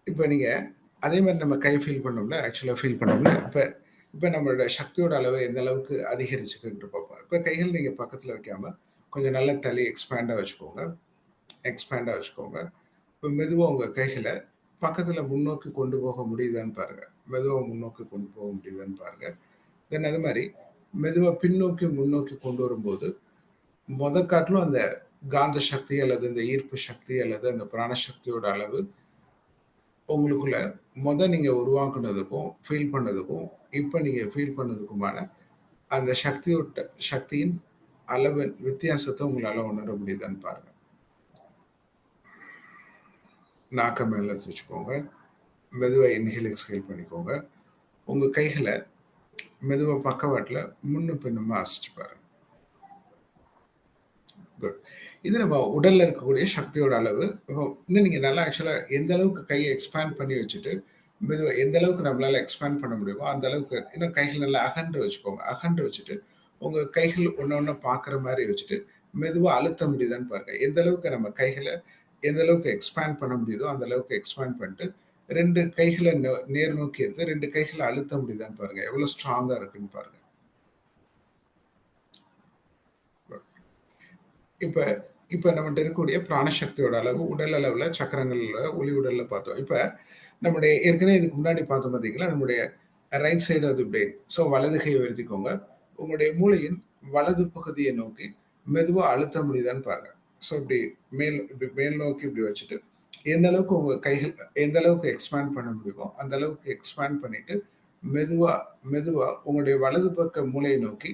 இப்போ நீங்கள் அதே மாதிரி நம்ம கை ஃபீல் பண்ணோம்னா ஆக்சுவலாக ஃபீல் பண்ணோம்னா இப்போ நம்மளோட சக்தியோட அளவு எந்த அளவுக்கு அதிகரிச்சுக்கிட்டு பார்ப்போம். இப்போ கைகள் நீங்கள் பக்கத்தில் வைக்காமல் கொஞ்சம் நல்ல தள்ளி எக்ஸ்பேண்டாக வச்சுக்கோங்க. இப்போ மெதுவாக உங்கள் கைகளை பக்கத்தில் முன்னோக்கி கொண்டு போக முடியுதான்னு பாருங்கள். மெதுவாக முன்னோக்கி கொண்டு போக முடியுதான்னு பாருங்கள். தென் அது மாதிரி மெதுவாக பின்னோக்கி முன்னோக்கி கொண்டு வரும்போது காட்டிலும் அந்த காந்த சக்தி அல்லது இந்த ஈர்ப்பு சக்தி அல்லது அந்த பிராணசக்தியோட அளவு உங்களுக்குள்ள நீங்க உருவாக்குனதுக்கும் ஃபீல் பண்ணதுக்கும் இப்ப நீங்க ஃபீல் பண்ணதுக்குமான அந்த சக்தியின் அளவு வித்தியாசத்தை உங்களால உணர முடியுதான்னு பாருங்க. நாக்க மேல வச்சுக்கோங்க. மெதுவா இன்ஹேல் எக்ஸ்ஹேல் பண்ணிக்கோங்க. உங்க கைகளை மெதுவா பக்கவாட்டில் முன்னும் பின்னுமா அசைச்சு பாருங்க. குட். இது நம்ம உடல்ல இருக்கக்கூடிய சக்தியோட அளவு. இன்னும் நீங்க நல்லா ஆக்சுவலா எந்த அளவுக்கு கையை எக்ஸ்பேண்ட் பண்ணி வச்சுட்டு மெதுவா எந்த அளவுக்கு நம்மளால எக்ஸ்பேண்ட் பண்ண முடியுமோ அந்த அளவுக்கு இன்னும் கைகள் நல்லா அகன்று வச்சுக்கோங்க. அகன்று வச்சுட்டு உங்க கைகள் ஒன்று பார்க்குற மாதிரி வச்சுட்டு மெதுவாக அழுத்த முடியுதான்னு பாருங்க. எந்த அளவுக்கு நம்ம கைகளை எந்த அளவுக்கு எக்ஸ்பேண்ட் பண்ண முடியுதோ அந்த அளவுக்கு எக்ஸ்பேண்ட் பண்ணிட்டு 2 கைகள நேர் நோக்கி எடுத்து 2 கைகள அழுத்த முடியுதான்னு பாருங்க. எவ்வளவு ஸ்ட்ராங்கா இருக்குன்னு பாருங்க. இப்ப இப்ப நம்மட்ட இருக்கக்கூடிய பிராணசக்தியோட அளவு உடல் அளவுல சக்கரங்கள்ல ஒளி உடல்ல பார்த்தோம். இப்ப நம்முடைய ஏற்கனவே இதுக்கு முன்னாடி பார்த்தோம் பார்த்தீங்களா, நம்முடைய right side of the brain. So வலது கையை உயர்த்திக்கோங்க. உங்களுடைய மூளையின் வலது பகுதியை நோக்கி மெதுவா அழுத்த முடியுதான்னு பாருங்க. ஸோ இப்படி மேல் நோக்கி இப்படி வச்சுட்டு, எந்த அளவுக்கு உங்க கைகள் எந்த அளவுக்கு எக்ஸ்பேண்ட் பண்ண முடியுமோ, அந்த அளவுக்கு எக்ஸ்பேண்ட் பண்ணிட்டு, மெதுவா மெதுவா உங்களுடைய வலது பக்க மூளையை நோக்கி,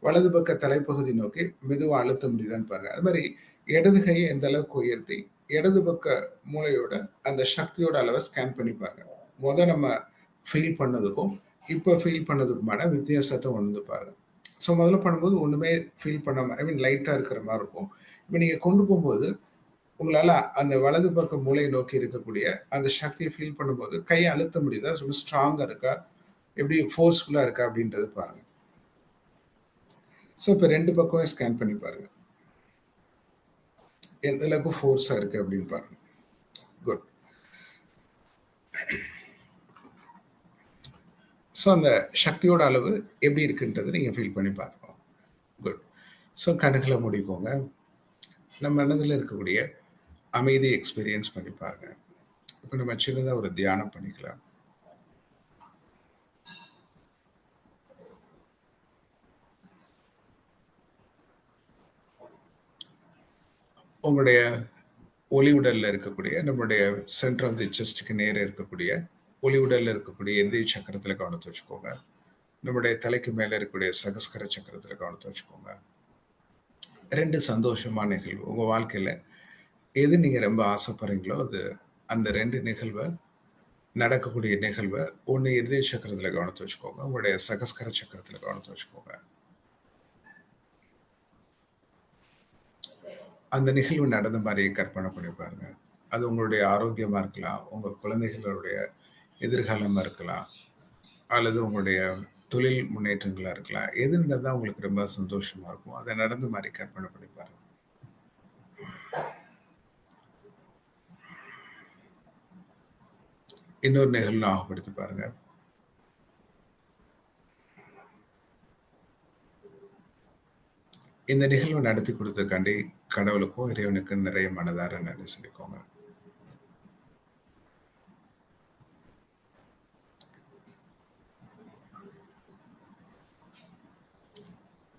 வலது பக்க தலைப்பகுதி நோக்கி மெதுவா அழுத்த முடியுதான்னு பாருங்க. அது மாரி இடது கையை எந்த அளவுக்கு உயர்த்தி, இடது பக்க மூளையோட அந்த சக்தியோட அளவை ஸ்கேன் பண்ணி பாருங்க. நம்ம ஃபீல் பண்ணதுக்கும், இப்ப ஃபீல் பண்ணதுக்குமான வித்தியாசத்த உணர்ந்து பாருங்க. ஸோ முதல்ல பண்ணும்போது ஒண்ணுமே ஃபீல் பண்ணாம லைட்டா இருக்கிற மாரி இருக்கும். இப்ப நீங்க கொண்டு போம்போது, உங்களால அந்த வலது பக்க மூலையை நோக்கி இருக்கக்கூடிய அந்த சக்திய ஃபீல் பண்ணும்போது, கைய அழுத்த முடியுதா? ரொம்ப ஸ்ட்ராங்கா இருக்கா? எப்படி ஃபோர்ஸ்ஃபுல்லா இருக்கா? அப்படின்றத பாருங்க. ஸோ இப்ப 2 பக்கமும் ஸ்கேன் பண்ணி பாருங்க. எந்த அளவுக்கு ஃபோர்ஸா இருக்கு அப்படின்னு பாருங்க. குட். ஸோ அந்த சக்தியோட அளவு எப்படி இருக்குன்றத நீங்க ஃபீல் பண்ணி பார்த்துக்கோங்க. குட். ஸோ கண்ணுகள மூடிக்கோங்க. நம்ம மனதில இருக்கக்கூடிய அமைதியை எக்ஸ்பீரியன்ஸ் பண்ணி பாருங்க. இப்ப நம்ம சின்னதா ஒரு தியானம் பண்ணிக்கலாம். உங்களுடைய ஒளி உடல்ல இருக்கக்கூடிய நம்முடைய சென்டர் ஆஃப் தி செஸ்ட்க்கு நேர இருக்கக்கூடிய ஒளி உடல்ல இருக்கக்கூடிய இதய சக்கரத்துல கவனத்தை வச்சுக்கோங்க. நம்முடைய தலைக்கு மேல இருக்கக்கூடிய சகஸ்கர சக்கரத்துல கவனத்தை வச்சுக்கோங்க. 2 சந்தோஷமான நிகழ்வு உங்க வாழ்க்கையில எது நீங்க ரொம்ப ஆசைப்படுறீங்களோ அது அந்த 2 நிகழ்வை நடக்கக்கூடிய நிகழ்வை ஒன்று இதய சக்கரத்துல கவனத்தை வச்சுக்கோங்க. உங்களுடைய சகஸ்கர சக்கரத்துல கவனத்தை வச்சுக்கோங்க. அந்த நிகழ்வு நடந்த மாதிரியே கற்பனை பண்ணி பாருங்க. அது உங்களுடைய ஆரோக்கியமா இருக்கலாம், உங்க குழந்தைகளுடைய எதிர்காலமா இருக்கலாம், அல்லது உங்களுடைய தொழில் முன்னேற்றங்களா இருக்கலாம். எது நடந்தா உங்களுக்கு ரொம்ப சந்தோஷமா இருக்கும், அதை நடந்த மாதிரி கற்பனை பண்ணி பாருங்க. இன்னொரு நிகழ்வு ஞாபகப்படுத்தி பாருங்க. இந்த நிகழ்வு நடத்தி கொடுத்ததுக்காண்டி கடவுளுக்கும் இறைவனுக்கும் நிறைய மனதார நன்றி சொல்லிக்கோங்க.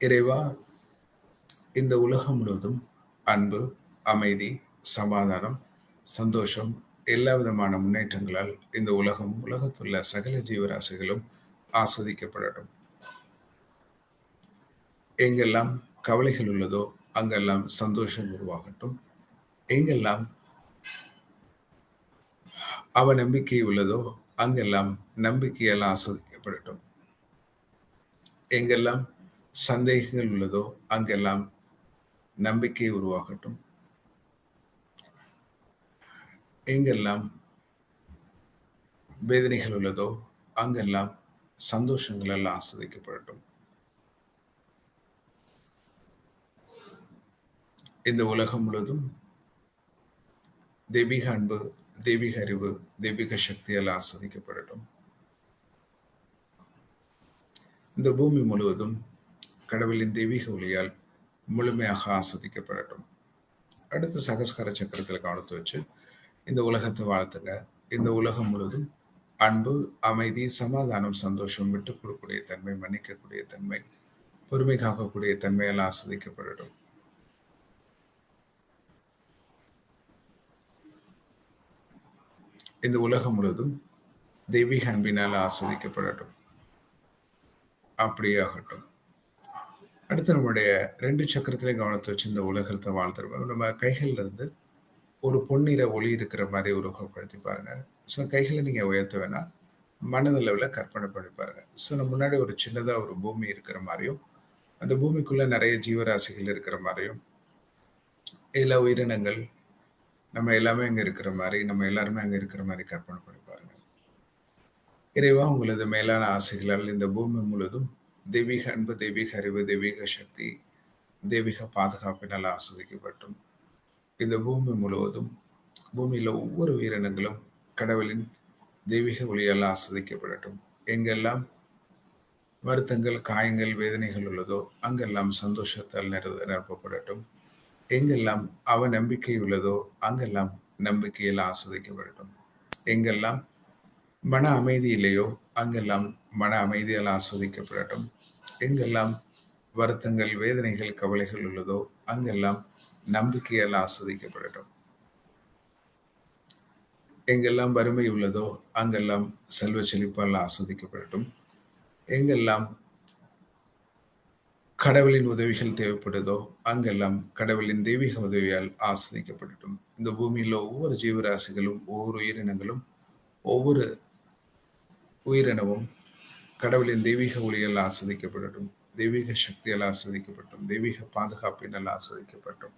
இறைவா, இந்த உலகம் முழுவதும் அன்பு, அமைதி, சமாதானம், சந்தோஷம், எல்லா விதமான முன்னேற்றங்களால் இந்த உலகம் உலகத்துள்ள சகல ஜீவராசிகளும் ஆஸ்வதிக்கப்படட்டும். எங்கெல்லாம் கவலைகள் உள்ளதோ அங்கெல்லாம் சந்தோஷம் உருவாகட்டும். எங்கெல்லாம் அவநம்பிக்கை உள்ளதோ அங்கெல்லாம் நம்பிக்கையால் ஆஸ்வதிக்கப்படட்டும். எங்கெல்லாம் சந்தேகங்கள் உள்ளதோ அங்கெல்லாம் நம்பிக்கை உருவாகட்டும். எங்கெல்லாம் வேதனைகள் உள்ளதோ அங்கெல்லாம் சந்தோஷங்களால் ஆஸ்வதிக்கப்படட்டும். இந்த உலகம் முழுவதும் தெய்வீக அன்பு, தெய்வீக அறிவு, தெய்வீக சக்தியால் ஆஸ்வதிக்கப்படட்டும். இந்த பூமி முழுவதும் கடவுளின் தெய்வீக ஒளியால் முழுமையாக ஆஸ்வதிக்கப்படட்டும். அடுத்த சகஸ்கர சக்கரத்தில் கவனத்தை வச்சு இந்த உலகத்தை வாழ்த்துங்க. இந்த உலகம் முழுவதும் அன்பு, அமைதி, சமாதானம், சந்தோஷம், விட்டுக் கொடுக்கக்கூடிய தன்மை, மன்னிக்கக்கூடிய தன்மை, பொறுமை காக்கக்கூடிய தன்மையால் ஆஸ்வதிக்கப்படட்டும். இந்த உலகம் முழுவதும் தெய்வீக அன்பினால் ஆஸ்வதிக்கப்படட்டும். அப்படியே ஆகட்டும். அடுத்து நம்முடைய 2 சக்கரத்திலையும் கவனத்தை வச்சு இந்த உலகத்தை வாழ்த்துறோம். நம்ம கைகள்ல இருந்து ஒரு பொன்னிற ஒளி இருக்கிற மாதிரி உருவகப்படுத்தி பாருங்க. ஸோ கைகளை நீங்க உயர்த்த வேணாம், மனதளவில் கற்பனை பண்ணி பாருங்க. ஸோ நம்ம முன்னாடி ஒரு சின்னதா ஒரு பூமி இருக்கிற மாதிரியும், அந்த பூமிக்குள்ள நிறைய ஜீவராசிகள் இருக்கிற மாதிரியும், எல்லா உயிரினங்கள் நம்ம எல்லாமே அங்க இருக்கிற மாதிரி, நம்ம எல்லாருமே அங்க இருக்கிற மாதிரி கற்பனை பண்ணி பாருங்க. இறைவா, உங்களது மேலான ஆசைகளால் இந்த பூமி முழுவதும் தெய்வீக அன்பு, தெய்வீக அறிவு, தெய்வீக சக்தி, தெய்வீக பாதுகாப்பினால் ஆஸ்வதிக்கப்பட்டும். இந்த பூமி முழுவதும் பூமியில ஒவ்வொரு உயிரினங்களும் கடவுளின் தெய்வீக ஒளியால் ஆஸ்வதிக்கப்படட்டும். எங்கெல்லாம் வருத்தங்கள், காயங்கள், வேதனைகள் உள்ளதோ அங்கெல்லாம் சந்தோஷத்தால் நிரப்பப்படட்டும். எங்கெல்லாம் அவநம்பிக்கை உள்ளதோ அங்கெல்லாம் நம்பிக்கையில் ஆஸ்வதிக்கப்படட்டும். எங்கெல்லாம் மன அமைதி இல்லையோ அங்கெல்லாம் மன அமைதியால் ஆஸ்வதிக்கப்படட்டும். எங்கெல்லாம் வருத்தங்கள், வேதனைகள், கவலைகள் உள்ளதோ அங்கெல்லாம் நம்பிக்கையால் ஆஸ்வதிக்கப்படட்டும். எங்கெல்லாம் வறுமை உள்ளதோ அங்கெல்லாம் செல்வ செழிப்பால் ஆஸ்வதிக்கப்படட்டும். எங்கெல்லாம் கடவுளின் உதவிகள் தேவைப்படுதோ அங்கெல்லாம் கடவுளின் தெய்வீக உதவியால் ஆஸ்வதிக்கப்படட்டும். இந்த பூமியில் ஒவ்வொரு ஜீவராசிகளும், ஒவ்வொரு உயிரினங்களும், ஒவ்வொரு உயிரினமும் கடவுளின் தெய்வீக ஒளியால் ஆஸ்வதிக்கப்படட்டும். தெய்வீக சக்தியால் ஆஸ்வதிக்கப்பட்டும். தெய்வீக பாதுகாப்பினால் ஆஸ்வதிக்கப்பட்டும்.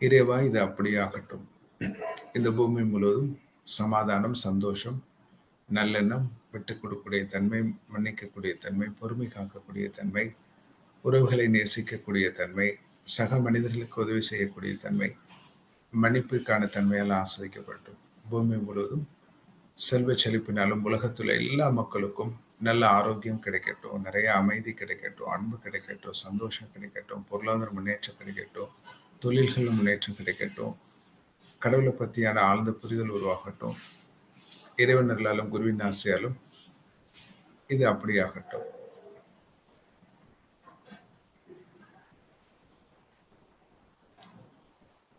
இறைவா, இது அப்படியாகட்டும். இந்த பூமி முழுவதும் சமாதானம், சந்தோஷம், நல்லெண்ணம், விட்டுக் கொடுக்கக்கூடிய தன்மை, மன்னிக்கக்கூடிய தன்மை, பொறுமை காக்கக்கூடிய தன்மை, உறவுகளை நேசிக்கக்கூடிய தன்மை, சக மனிதர்களுக்கு உதவி செய்யக்கூடிய தன்மை, மன்னிப்புக்கான தன்மையால் ஆஸ்வதிக்கப்பட்டும். பூமி முழுவதும் செல்வ செழிப்பினாலும் உலகத்துல எல்லா மக்களுக்கும் நல்ல ஆரோக்கியம் கிடைக்கட்டும், நிறைய அமைதி கிடைக்கட்டும், அன்பு கிடைக்கட்டும், சந்தோஷம் கிடைக்கட்டும், பொருளாதார முன்னேற்றம் கிடைக்கட்டும், தொழில்கள் முன்னேற்றம் கிடைக்கட்டும், கடவுளை பற்றியான ஆழ்ந்த புரிதல் உருவாகட்டும். இறைவன் அருளாலும் குருவின் ஆசையாலும் இது அப்படியாகட்டும்.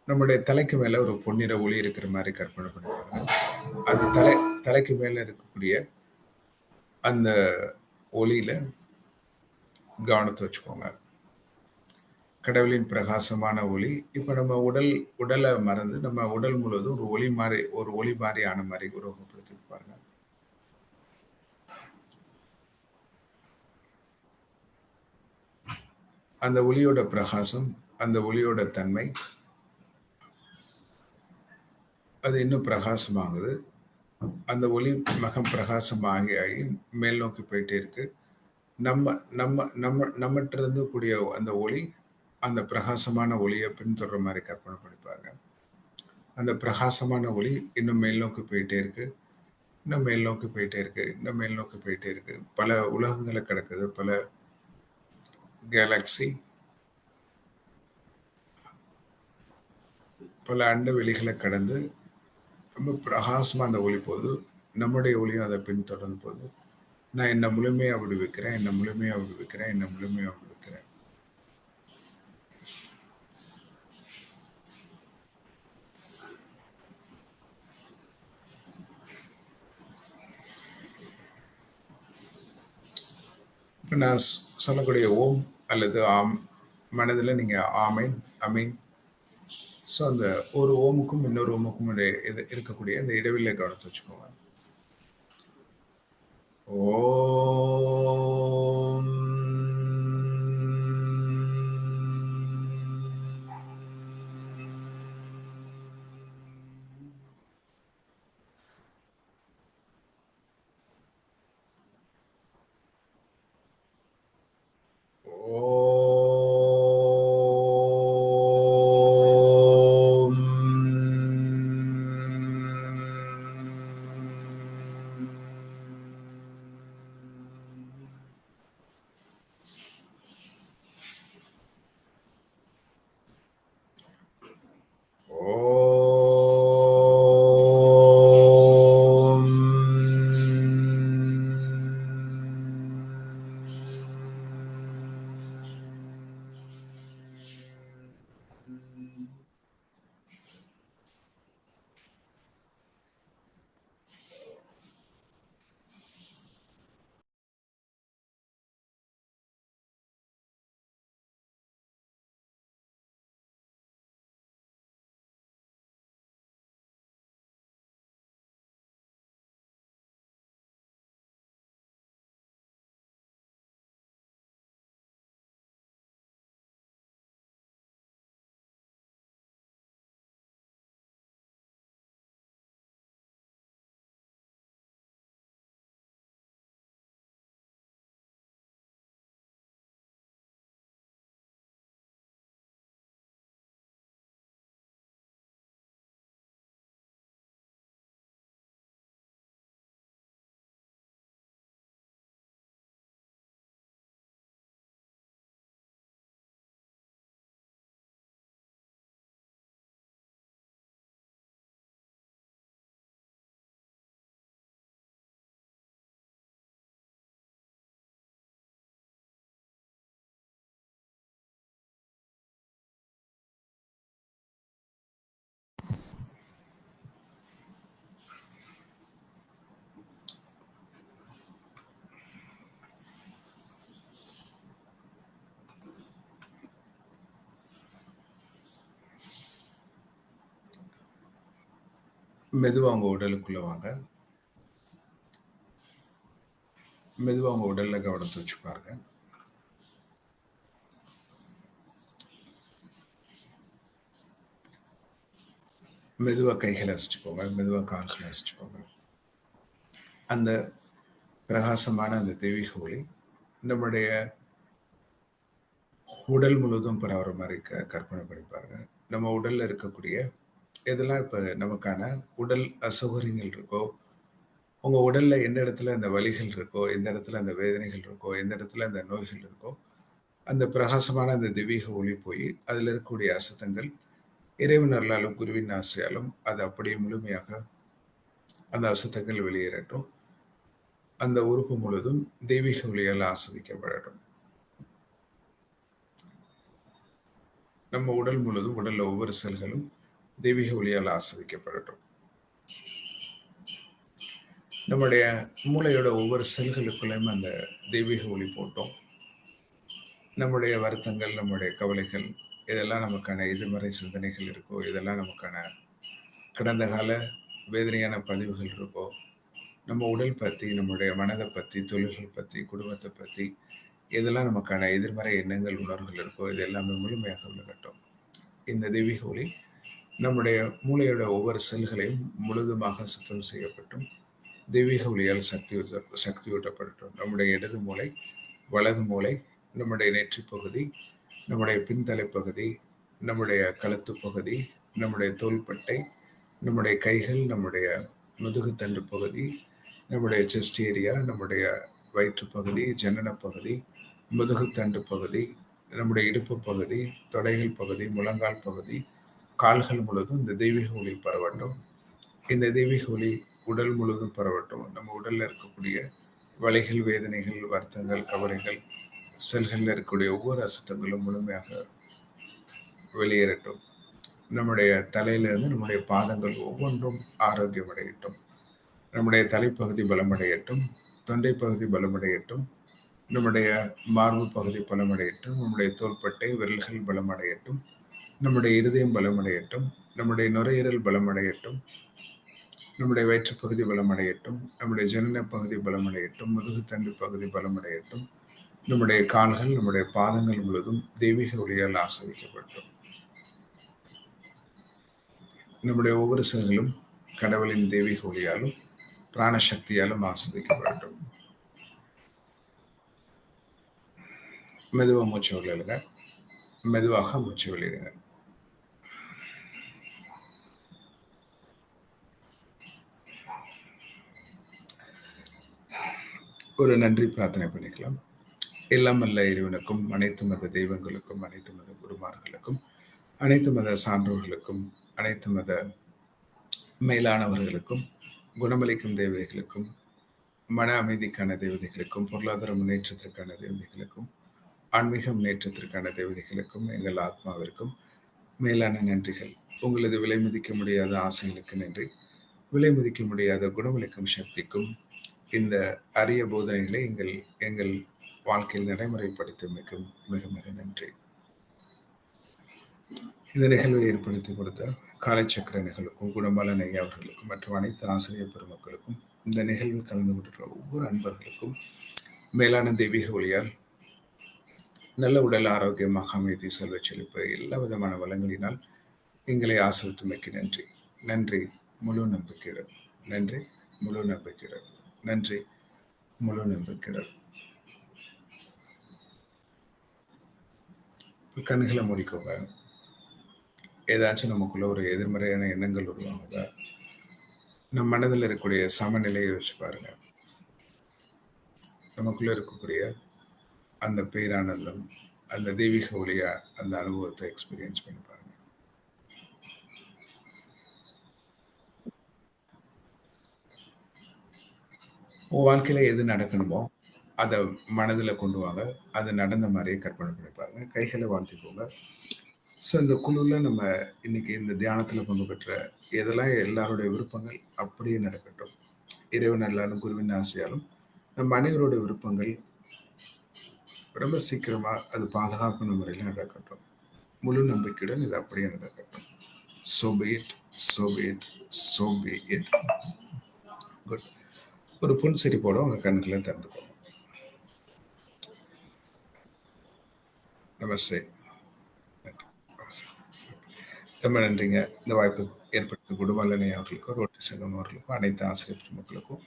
நம்முடைய தலைக்கு மேல ஒரு பொன்னிற ஒளி இருக்கிற மாதிரி கற்பனை பண்ணி பாருங்க. அது தலைக்கு மேல இருக்கக்கூடிய அந்த ஒளியில கவனத்தை வச்சுக்கோங்க. கடவுளின் பிரகாசமான ஒளி. இப்ப நம்ம உடலை மறந்து நம்ம உடல் முழுவதும் ஒரு ஒளி மாதிரி ஆன மாதிரி உருவகப்படுத்தி பாருங்க. அந்த ஒளியோட பிரகாசம், அந்த ஒளியோட தன்மை, அது இன்னும் பிரகாசமாகுது. அந்த ஒளி மகம் பிரகாசமாகி ஆகி மேல் நோக்கி போயிட்டே இருக்கு. நம்மகிட்ட இருந்து கூடிய அந்த ஒளி அந்த பிரகாசமான ஒளியை பின்தொடர மாதிரி கற்பனை பண்ணிப்பாருங்க. அந்த பிரகாசமான ஒளி இன்னும் மேல் நோக்கி போயிட்டே இருக்கு, இன்னும் மேல் நோக்கி போயிட்டே இருக்கு, இன்னும் மேல் நோக்கி போயிட்டே இருக்கு. பல உலகங்களை கிடக்குது, பல கேலக்சி, பல அண்ட வெளிகளை கடந்து ரொம்ப பிரகாசமா அந்த ஒளி போகுது. நம்முடைய ஒளியும் அதை பின்தொடர்ந்து போகுது. நான் என்னை முழுமையா விடுவிக்கிறேன், என்னை முழுமையா விடுவிக்கிறேன், என்னை முழுமையா விடுவிக்கிறேன். இப்போ நான் சொல்லக்கூடிய ஓம் அல்லது ஆம் மனதில் நீங்கள் ஆமீன், அமீன். ஸோ அந்த ஒரு ஓமுக்கும் இன்னொரு ஓமுக்கும் இருக்கக்கூடிய அந்த இடைவெளியை கவனத்தை வச்சுக்கோங்க. ஓம் மெதுவா உங்க உடலுக்குள்ள வாங்க. மெதுவா உங்க உடல்ல கவனத்தை வச்சு பாருங்க. மெதுவா கைகளை அசைச்சுக்கோங்க. மெதுவா கால்களை அசைச்சுக்கோங்க. அந்த பிரகாசமான அந்த தெய்வீக ஒளி நம்முடைய உடல் முழுவதும் பரவுற மாதிரி கற்பனை பண்ணி பாருங்க. நம்ம உடல்ல இருக்கக்கூடிய எதெல்லாம் இப்ப நமக்கான உடல் அசௌகரியங்கள் இருக்கோ, உங்க உடல்ல எந்த இடத்துல அந்த வலிகள் இருக்கோ, எந்த இடத்துல அந்த வேதனைகள் இருக்கோ, எந்த இடத்துல அந்த நோய்கள் இருக்கோ, அந்த பிரகாசமான அந்த தெய்வீக ஒளி போய் அதுல இருக்கக்கூடிய அசுத்தங்கள் இறைவன் அருளாலும் குருவின் ஆசையாலும் அது அப்படியே முழுமையாக அந்த அசுத்தங்கள் வெளியேறட்டும். அந்த உறுப்பு முழுவதும் தெய்வீக ஒளியால் ஆஸ்வதிக்கப்படட்டும். நம்ம உடல் முழுவதும் உடல்ல ஒவ்வொரு செல்களும் தெய்வீக ஒளியால் ஆஸ்வதிக்கப்படட்டும். நம்முடைய மூளையோட ஒவ்வொரு செல்களுக்குள்ளேயும் அந்த தெய்வீக ஒளி போட்டோம். நம்முடைய வருத்தங்கள், நம்முடைய கவலைகள், இதெல்லாம் நமக்கான எதிர்மறை சிந்தனைகள் இருக்கோ, இதெல்லாம் நமக்கான கடந்த கால வேதனையான பதிவுகள் இருக்கோ, நம்ம உடல் பற்றி, நம்முடைய மனதை பற்றி, தொழில்கள் பற்றி, குடும்பத்தை பற்றி, இதெல்லாம் நமக்கான எதிர்மறை எண்ணங்கள், உணர்வுகள் இருக்கோ, இது எல்லாமே முழுமையாக விலகட்டும். இந்த தெய்வீக ஒளி நம்முடைய மூளையோட ஒவ்வொரு செல்களையும் முழுதுமாக சுத்தம் செய்யப்பட்டும் தெய்வீக ஒளியால் சக்தியூட்டப்படட்டும். நம்முடைய இடது மூளை, வலது மூளை, நம்முடைய நெற்றி பகுதி, நம்முடைய பின்தலை பகுதி, நம்முடைய கழுத்து பகுதி, நம்முடைய தோள்பட்டை, நம்முடைய கைகள், நம்முடைய முதுகுத்தண்டு பகுதி, நம்முடைய செஸ்ட் ஏரியா, நம்முடைய வயிற்று பகுதி, ஜனன பகுதி, முதுகுத்தண்டு பகுதி, நம்முடைய இடுப்பு பகுதி, தொடைகள் பகுதி, முழங்கால் பகுதி, கால்கள் முழுவதும் இந்த தெய்வீக ஒளி பரவட்டும். இந்த தெய்வீக ஒளி உடல் முழுவதும் பரவட்டும். நம்ம உடல்ல இருக்கக்கூடிய வலிகள், வேதனைகள், வருத்தங்கள், கவலைகள், செல்கள்ல இருக்கக்கூடிய ஒவ்வொரு அசுத்தங்களும் முழுமையாக வெளியேறட்டும். நம்முடைய தலையிலிருந்து நம்முடைய பாதங்கள் ஒவ்வொன்றும் ஆரோக்கியம் அடையட்டும். நம்முடைய தலைப்பகுதி பலமடையட்டும். தொண்டை பகுதி பலமடையட்டும். நம்முடைய மார்பு பகுதி பலமடையட்டும். நம்முடைய தோள்பட்டை விரல்கள் பலமடையட்டும். நம்முடைய இருதயம் பலமடையட்டும். நம்முடைய நுரையீரல் பலமடையட்டும். நம்முடைய வயிற்றுப்பகுதி பலமடையட்டும். நம்முடைய ஜனன பகுதி பலமடையட்டும். முதுகுத்தண்டு பகுதி பலமடையட்டும். நம்முடைய கால்கள், நம்முடைய பாதங்கள் முழுவதும் தெய்வீக ஒளியால் ஆஸ்வதிக்கப்பட்டும். நம்முடைய ஒவ்வொரு செல்களும் கடவுளின் தெய்வீக ஒளியாலும் பிராணசக்தியாலும் ஆஸ்வதிக்கப்படட்டும். மெதுவாக மூச்சு உள்ளிடுங்க. மெதுவாக மூச்சு வெளியிடுங்க. ஒரு நன்றி பிரார்த்தனை பண்ணிக்கலாம். எல்லாம் அல்ல இறைவனுக்கும், அனைத்து மத தெய்வங்களுக்கும், அனைத்து மத குருமார்களுக்கும், அனைத்து மத சான்றோர்களுக்கும், அனைத்து மத மேலானவர்களுக்கும், குணமளிக்கும் தேவதைகளுக்கும், மன அமைதிக்கான தேவதைகளுக்கும், பொருளாதார முன்னேற்றத்திற்கான தேவதைகளுக்கும், ஆன்மீக முன்னேற்றத்திற்கான தேவதைகளுக்கும், எங்கள் ஆத்மாவிற்கும் மேலான நன்றிகள். உங்களது விலை மதிக்க முடியாத ஆசைகளுக்கு நன்றி. விலை மதிக்க முடியாத குணமளிக்கும் சக்திக்கும் இந்த அரிய போதனைகளை எங்கள் வாழ்க்கையில் நடைமுறைப்படுத்த மிக மிக நன்றி. இந்த நிகழ்வை ஏற்படுத்தி கொடுத்த காலைச்சக்கர நிகழ்வுக்கும், குணமாலன் ஐயா அவர்களுக்கும், மற்றும் அனைத்து ஆசிரியர் பெருமக்களுக்கும், இந்த நிகழ்வில் கலந்து கொண்டிருக்கிற ஒவ்வொரு அன்பர்களுக்கும் மேலான தெய்வீக ஒளியால் நல்ல உடல் ஆரோக்கியமாக அமைதி, செல்வ செழிப்பு, எல்லா விதமான வளங்களினால் எங்களை ஆசிரியத்துமைக்கு நன்றி. நன்றி முழு நம்பிக்கையுடன். நன்றி முழு நம்பிக்கையுடன். நன்றி முழு நம்பிக்கையுடன். கண்களை மூடிக்கோங்க. ஏதாச்சும் நமக்குள்ள ஒரு எதிர்மறையான எண்ணங்கள் உருவாகுதா? நம் மனதில் இருக்கக்கூடிய சமநிலையை வச்சு பாருங்க. நமக்குள்ள இருக்கக்கூடிய அந்த பேரானந்தம், அந்த தெய்வீக ஒளியா அந்த அனுபவத்தை எக்ஸ்பீரியன்ஸ் பண்ணி பாருங்க. உங்க வாழ்க்கையில எது நடக்கணுமோ அதை மனதில் கொண்டு வாங்க. அது நடந்த மாதிரியே கற்பனை பண்ணி பாருங்க. கைகளை வாழ்த்திக்கோங்க. ஸோ இந்த குழுவில் நம்ம இன்னைக்கு இந்த தியானத்தில் பங்கு பெற்ற எதெல்லாம் எல்லாருடைய விருப்பங்கள் அப்படியே நடக்கட்டும். இறைவன் அருளாலும் குருவின் ஆசையாலும் நம்ம அனைவருடைய விருப்பங்கள் ரொம்ப சீக்கிரமா அது பாதுகாப்பான முறையில் நடக்கட்டும். முழு நம்பிக்கையுடன் இது அப்படியே நடக்கட்டும். So be it, So be it. So be it. Good. ஒரு புன்சிரிப்போட உங்க கண்களை திறந்துக்கோங்க. நமஸ்தே. ரொம்ப நன்றிங்க. இந்த வாய்ப்பு ஏற்படுத்திய குடும்பலனை அவர்களுக்கும், ரோட்டரி சங்கம் அவர்களுக்கும், அனைத்து ஆசிரியர் பெருமக்களுக்கும்,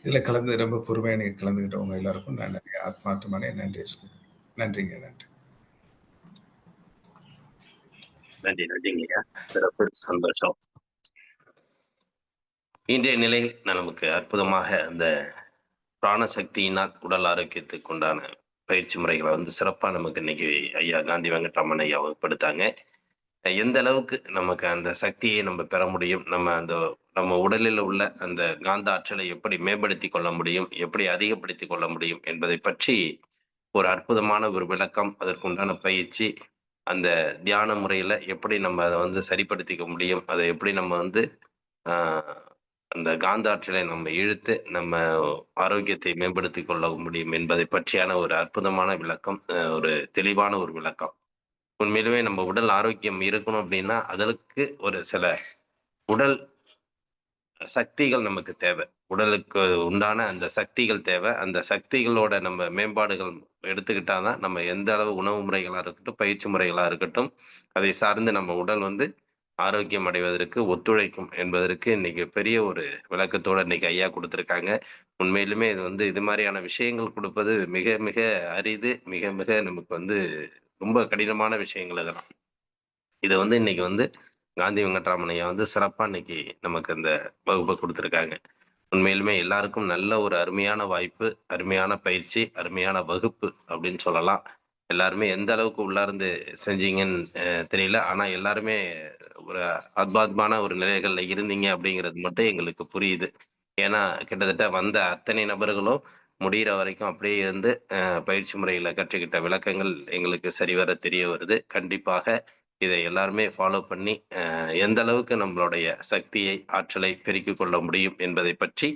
இதில் கலந்து ரொம்ப பொறுமையாக நீங்கள் கலந்துக்கிட்டவங்க எல்லாருக்கும் நான் நிறைய ஆத்மார்த்தமான நன்றியை சொல்லுங்கள். நன்றிங்க. நன்றி. நன்றி நன்றிங்கய்யா. சிறப்பு, சந்தோஷம். இன்றைய நிலையில் நமக்கு அற்புதமாக அந்த பிராணசக்தியினால் உடல் ஆரோக்கியத்துக்கு உண்டான பயிற்சி முறைகளை வந்து சிறப்பா நமக்கு இன்னைக்கு ஐயா காந்தி வெங்கட்ராமன் ஐயா வகுப்படுத்தாங்க. எந்த அளவுக்கு நமக்கு அந்த சக்தியை நம்ம பெற முடியும், நம்ம உடலில் உள்ள அந்த காந்த ஆற்றலை எப்படி மேம்படுத்தி கொள்ள முடியும், எப்படி அதிகப்படுத்தி கொள்ள முடியும் என்பதை பற்றி ஒரு அற்புதமான ஒரு விளக்கம், அதற்குண்டான பயிற்சி, அந்த தியான முறையில எப்படி நம்ம அதை வந்து சரிப்படுத்திக்க முடியும், அதை எப்படி நம்ம வந்து ஆஹ் அந்த காந்த ஆற்றலை நம்ம இழுத்து நம்ம ஆரோக்கியத்தை மேம்படுத்திக் கொள்ள முடியும் என்பதை பற்றியான ஒரு அற்புதமான விளக்கம், ஒரு தெளிவான ஒரு விளக்கம். உண்மையிலுமே நம்ம உடல் ஆரோக்கியம் இருக்கணும் அப்படின்னா அதற்கு ஒரு சில உடல் சக்திகள் நமக்கு தேவை. உடலுக்கு உண்டான அந்த சக்திகள் தேவை. அந்த சக்திகளோட நம்ம மேம்பாடுகள் எடுத்துக்கிட்டாதான் நம்ம எந்த அளவு உணவு முறைகளா இருக்கட்டும், பயிற்சி முறைகளா இருக்கட்டும், அதை சார்ந்து நம்ம உடல் வந்து ஆரோக்கியம் அடைவதற்கு ஒத்துழைக்கும் என்பதற்கு இன்னைக்கு பெரிய ஒரு விளக்கத்தோட இன்னைக்கு ஐயா கொடுத்திருக்காங்க. உண்மையிலுமே இது வந்து இது மாதிரியான விஷயங்கள் கொடுப்பது மிக மிக அரிது. மிக மிக நமக்கு வந்து ரொம்ப கடினமான விஷயங்கள் இதெல்லாம். இத வந்து இன்னைக்கு வந்து காந்தி வெங்கட்ராமன் ஐயா வந்து சிறப்பா இன்னைக்கு நமக்கு இந்த வகுப்பை கொடுத்திருக்காங்க. உண்மையிலுமே எல்லாருக்கும் நல்ல ஒரு அருமையான வாய்ப்பு, அருமையான பயிற்சி, அருமையான வகுப்பு அப்படின்னு சொல்லலாம். எல்லாருமே எந்த அளவுக்கு உள்ளார்ந்து செஞ்சீங்கன்னு தெரியல. ஆனா எல்லாருமே ஒரு அத்பாத்மான ஒரு நிலைகள்ல இருந்தீங்க அப்படிங்கிறது மட்டும் எங்களுக்கு புரியுது. ஏன்னா கிட்டத்தட்ட வந்த அத்தனை நபர்களும் முடியிற வரைக்கும் அப்படியே இருந்து பயிற்சி முறையில கற்றுக்கிட்ட விளக்கங்கள் எங்களுக்கு சரிவர தெரிய வருது. கண்டிப்பாக இதை எல்லாருமே ஃபாலோ பண்ணி எந்த அளவுக்கு நம்மளுடைய சக்தியை, ஆற்றலை பெருக்கிக் கொள்ள முடியும் என்பதை பற்றி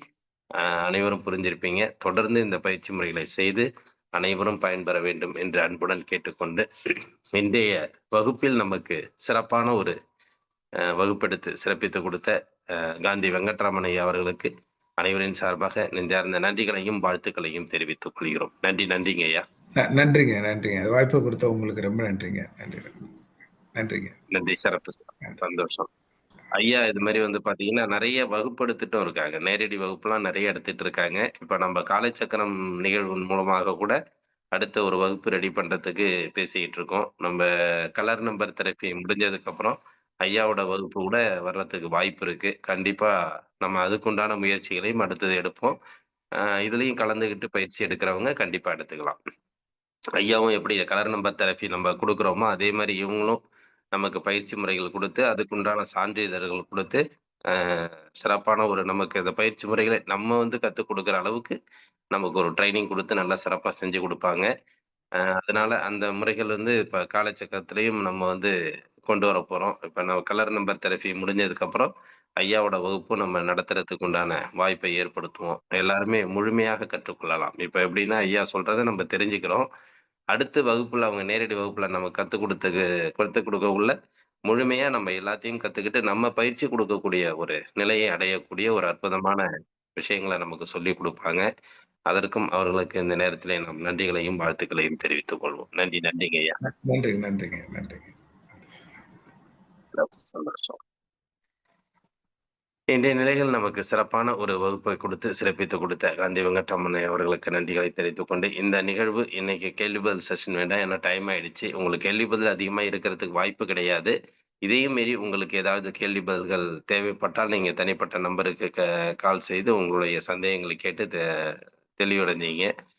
அனைவரும் புரிஞ்சிருப்பீங்க. தொடர்ந்து இந்த பயிற்சி முறைகளை செய்து அனைவரும் பயன்பெற வேண்டும் என்று அன்புடன் கேட்டுக்கொண்டு, இன்றைய வகுப்பில் நமக்கு சிறப்பான ஒரு வகுப்பெடுத்து சிறப்பித்துக் கொடுத்த காந்தி வெங்கட்ராமன் ஐயா அவர்களுக்கு அனைவரின் சார்பாக நெஞ்சார்ந்த நன்றிகளையும் வாழ்த்துக்களையும் தெரிவித்துக் கொள்கிறோம். நன்றி. நன்றிங்க ஐயா. நன்றிங்க. நன்றிங்க. வாய்ப்பு கொடுத்த உங்களுக்கு ரொம்ப நன்றிங்க. நன்றி. நன்றிங்க. நன்றி. சிறப்பு. சந்தோஷம். ஐயா இது மாதிரி வந்து பாத்தீங்கன்னா நிறைய வகுப்பெடுத்துட்டும் இருக்காங்க. நேரடி வகுப்புலாம் நிறைய எடுத்துட்டு இருக்காங்க. இப்ப நம்ம காலைச்சக்கரம் நிகழ்வின் மூலமாக கூட அடுத்த ஒரு வகுப்பு ரெடி பண்றதுக்கு பேசிக்கிட்டு இருக்கோம். நம்ம கலர் நம்பர் தெரப்பி முடிஞ்சதுக்கு அப்புறம் ஐயாவோட வகுப்பு கூட வர்றதுக்கு வாய்ப்பு இருக்கு. கண்டிப்பா நம்ம அதுக்குண்டான முயற்சிகளையும் அடுத்தது எடுப்போம். இதுலயும் கலந்துகிட்டு பயிற்சி எடுக்கிறவங்க கண்டிப்பா எடுத்துக்கலாம். ஐயாவும் எப்படி கலர் நம்பர் தெரப்பி நம்ம குடுக்குறோமோ, அதே மாரி இவங்களும் நமக்கு பயிற்சி முறைகள் குடுத்து, அதுக்குண்டான சான்றிதழ்கள் குடுத்து, அ சிறப்பான ஒரு நமக்கு இந்த பயிற்சி முறைகள நம்ம வந்து கத்துக் குடுக்குற அளவுக்கு நமக்கு ஒரு ட்ரெய்னிங் குடுத்து நல்லா சிறப்பா செஞ்சு குடுப்பாங்க. அதனால அந்த முறைகள் வந்து இப்ப காலச்சக்கரத்திலயும் நம்ம வந்து கொண்டு வரப்போறோம். இப்ப நம்ம கலர் நம்பர் தெரபி முடிஞ்சதுக்கப்புறம், ஐயாவோட வகுப்பு நம்ம நடத்துறதுக்கு உண்டான வாய்ப்பை ஏற்படுத்துவோம். எல்லாருமே முழுமையாக கற்றுக்கொள்ளலாம். இப்ப எப்படின்னா, ஐயா சொல்றத நம்ம தெரிஞ்சுக்கிறோம். அடுத்த வகுப்புல அவங்க நேரடி வகுப்புல நம்ம கத்துக் குடுக்கக்குள்ள, முழுமையா நம்ம எல்லாத்தையும் கத்துக்கிட்டு, நம்ம பயிற்சி குடுக்கக்கூடிய ஒரு நிலையை அடையக்கூடிய ஒரு அற்புதமான விஷயங்கள நமக்கு சொல்லிக் குடுப்பாங்க. அதற்கும் அவர்களுக்கு இந்த நேரத்திலே நாம் நன்றிகளையும், வாழ்த்துக்களையும் தெரிவித்துக் கொள்வோம். நன்றி. நன்றிங்க ஐயா. நன்றிங்க. நன்றிங்க. நன்றிங்க. சந்தோஷம். இன்றைய நிலையில் நமக்கு சிறப்பான ஒரு வகுப்பை கொடுத்து சிறப்பித்துக் கொடுத்த காந்தி வெங்கட்ராமன் அவர்களுக்கு நன்றிகளை தெரிவித்துக் கொண்டு, இந்த நிகழ்வு இன்னைக்கு கேள்வி பதில் செஷன் வேண்டாம். ஏன்னா டைம் ஆயிடுச்சு. உங்களுக்கு கேள்வி பதில் அதிகமா இருக்கிறதுக்கு வாய்ப்பு கிடையாது. இதையும் மீறி உங்களுக்கு ஏதாவது கேள்வி பதில்கள் தேவைப்பட்டால், நீங்க தனிப்பட்ட நம்பருக்கு கால் செய்து உங்களுடைய சந்தேகங்களை கேட்டு தெளிவடைஞ்சீங்க.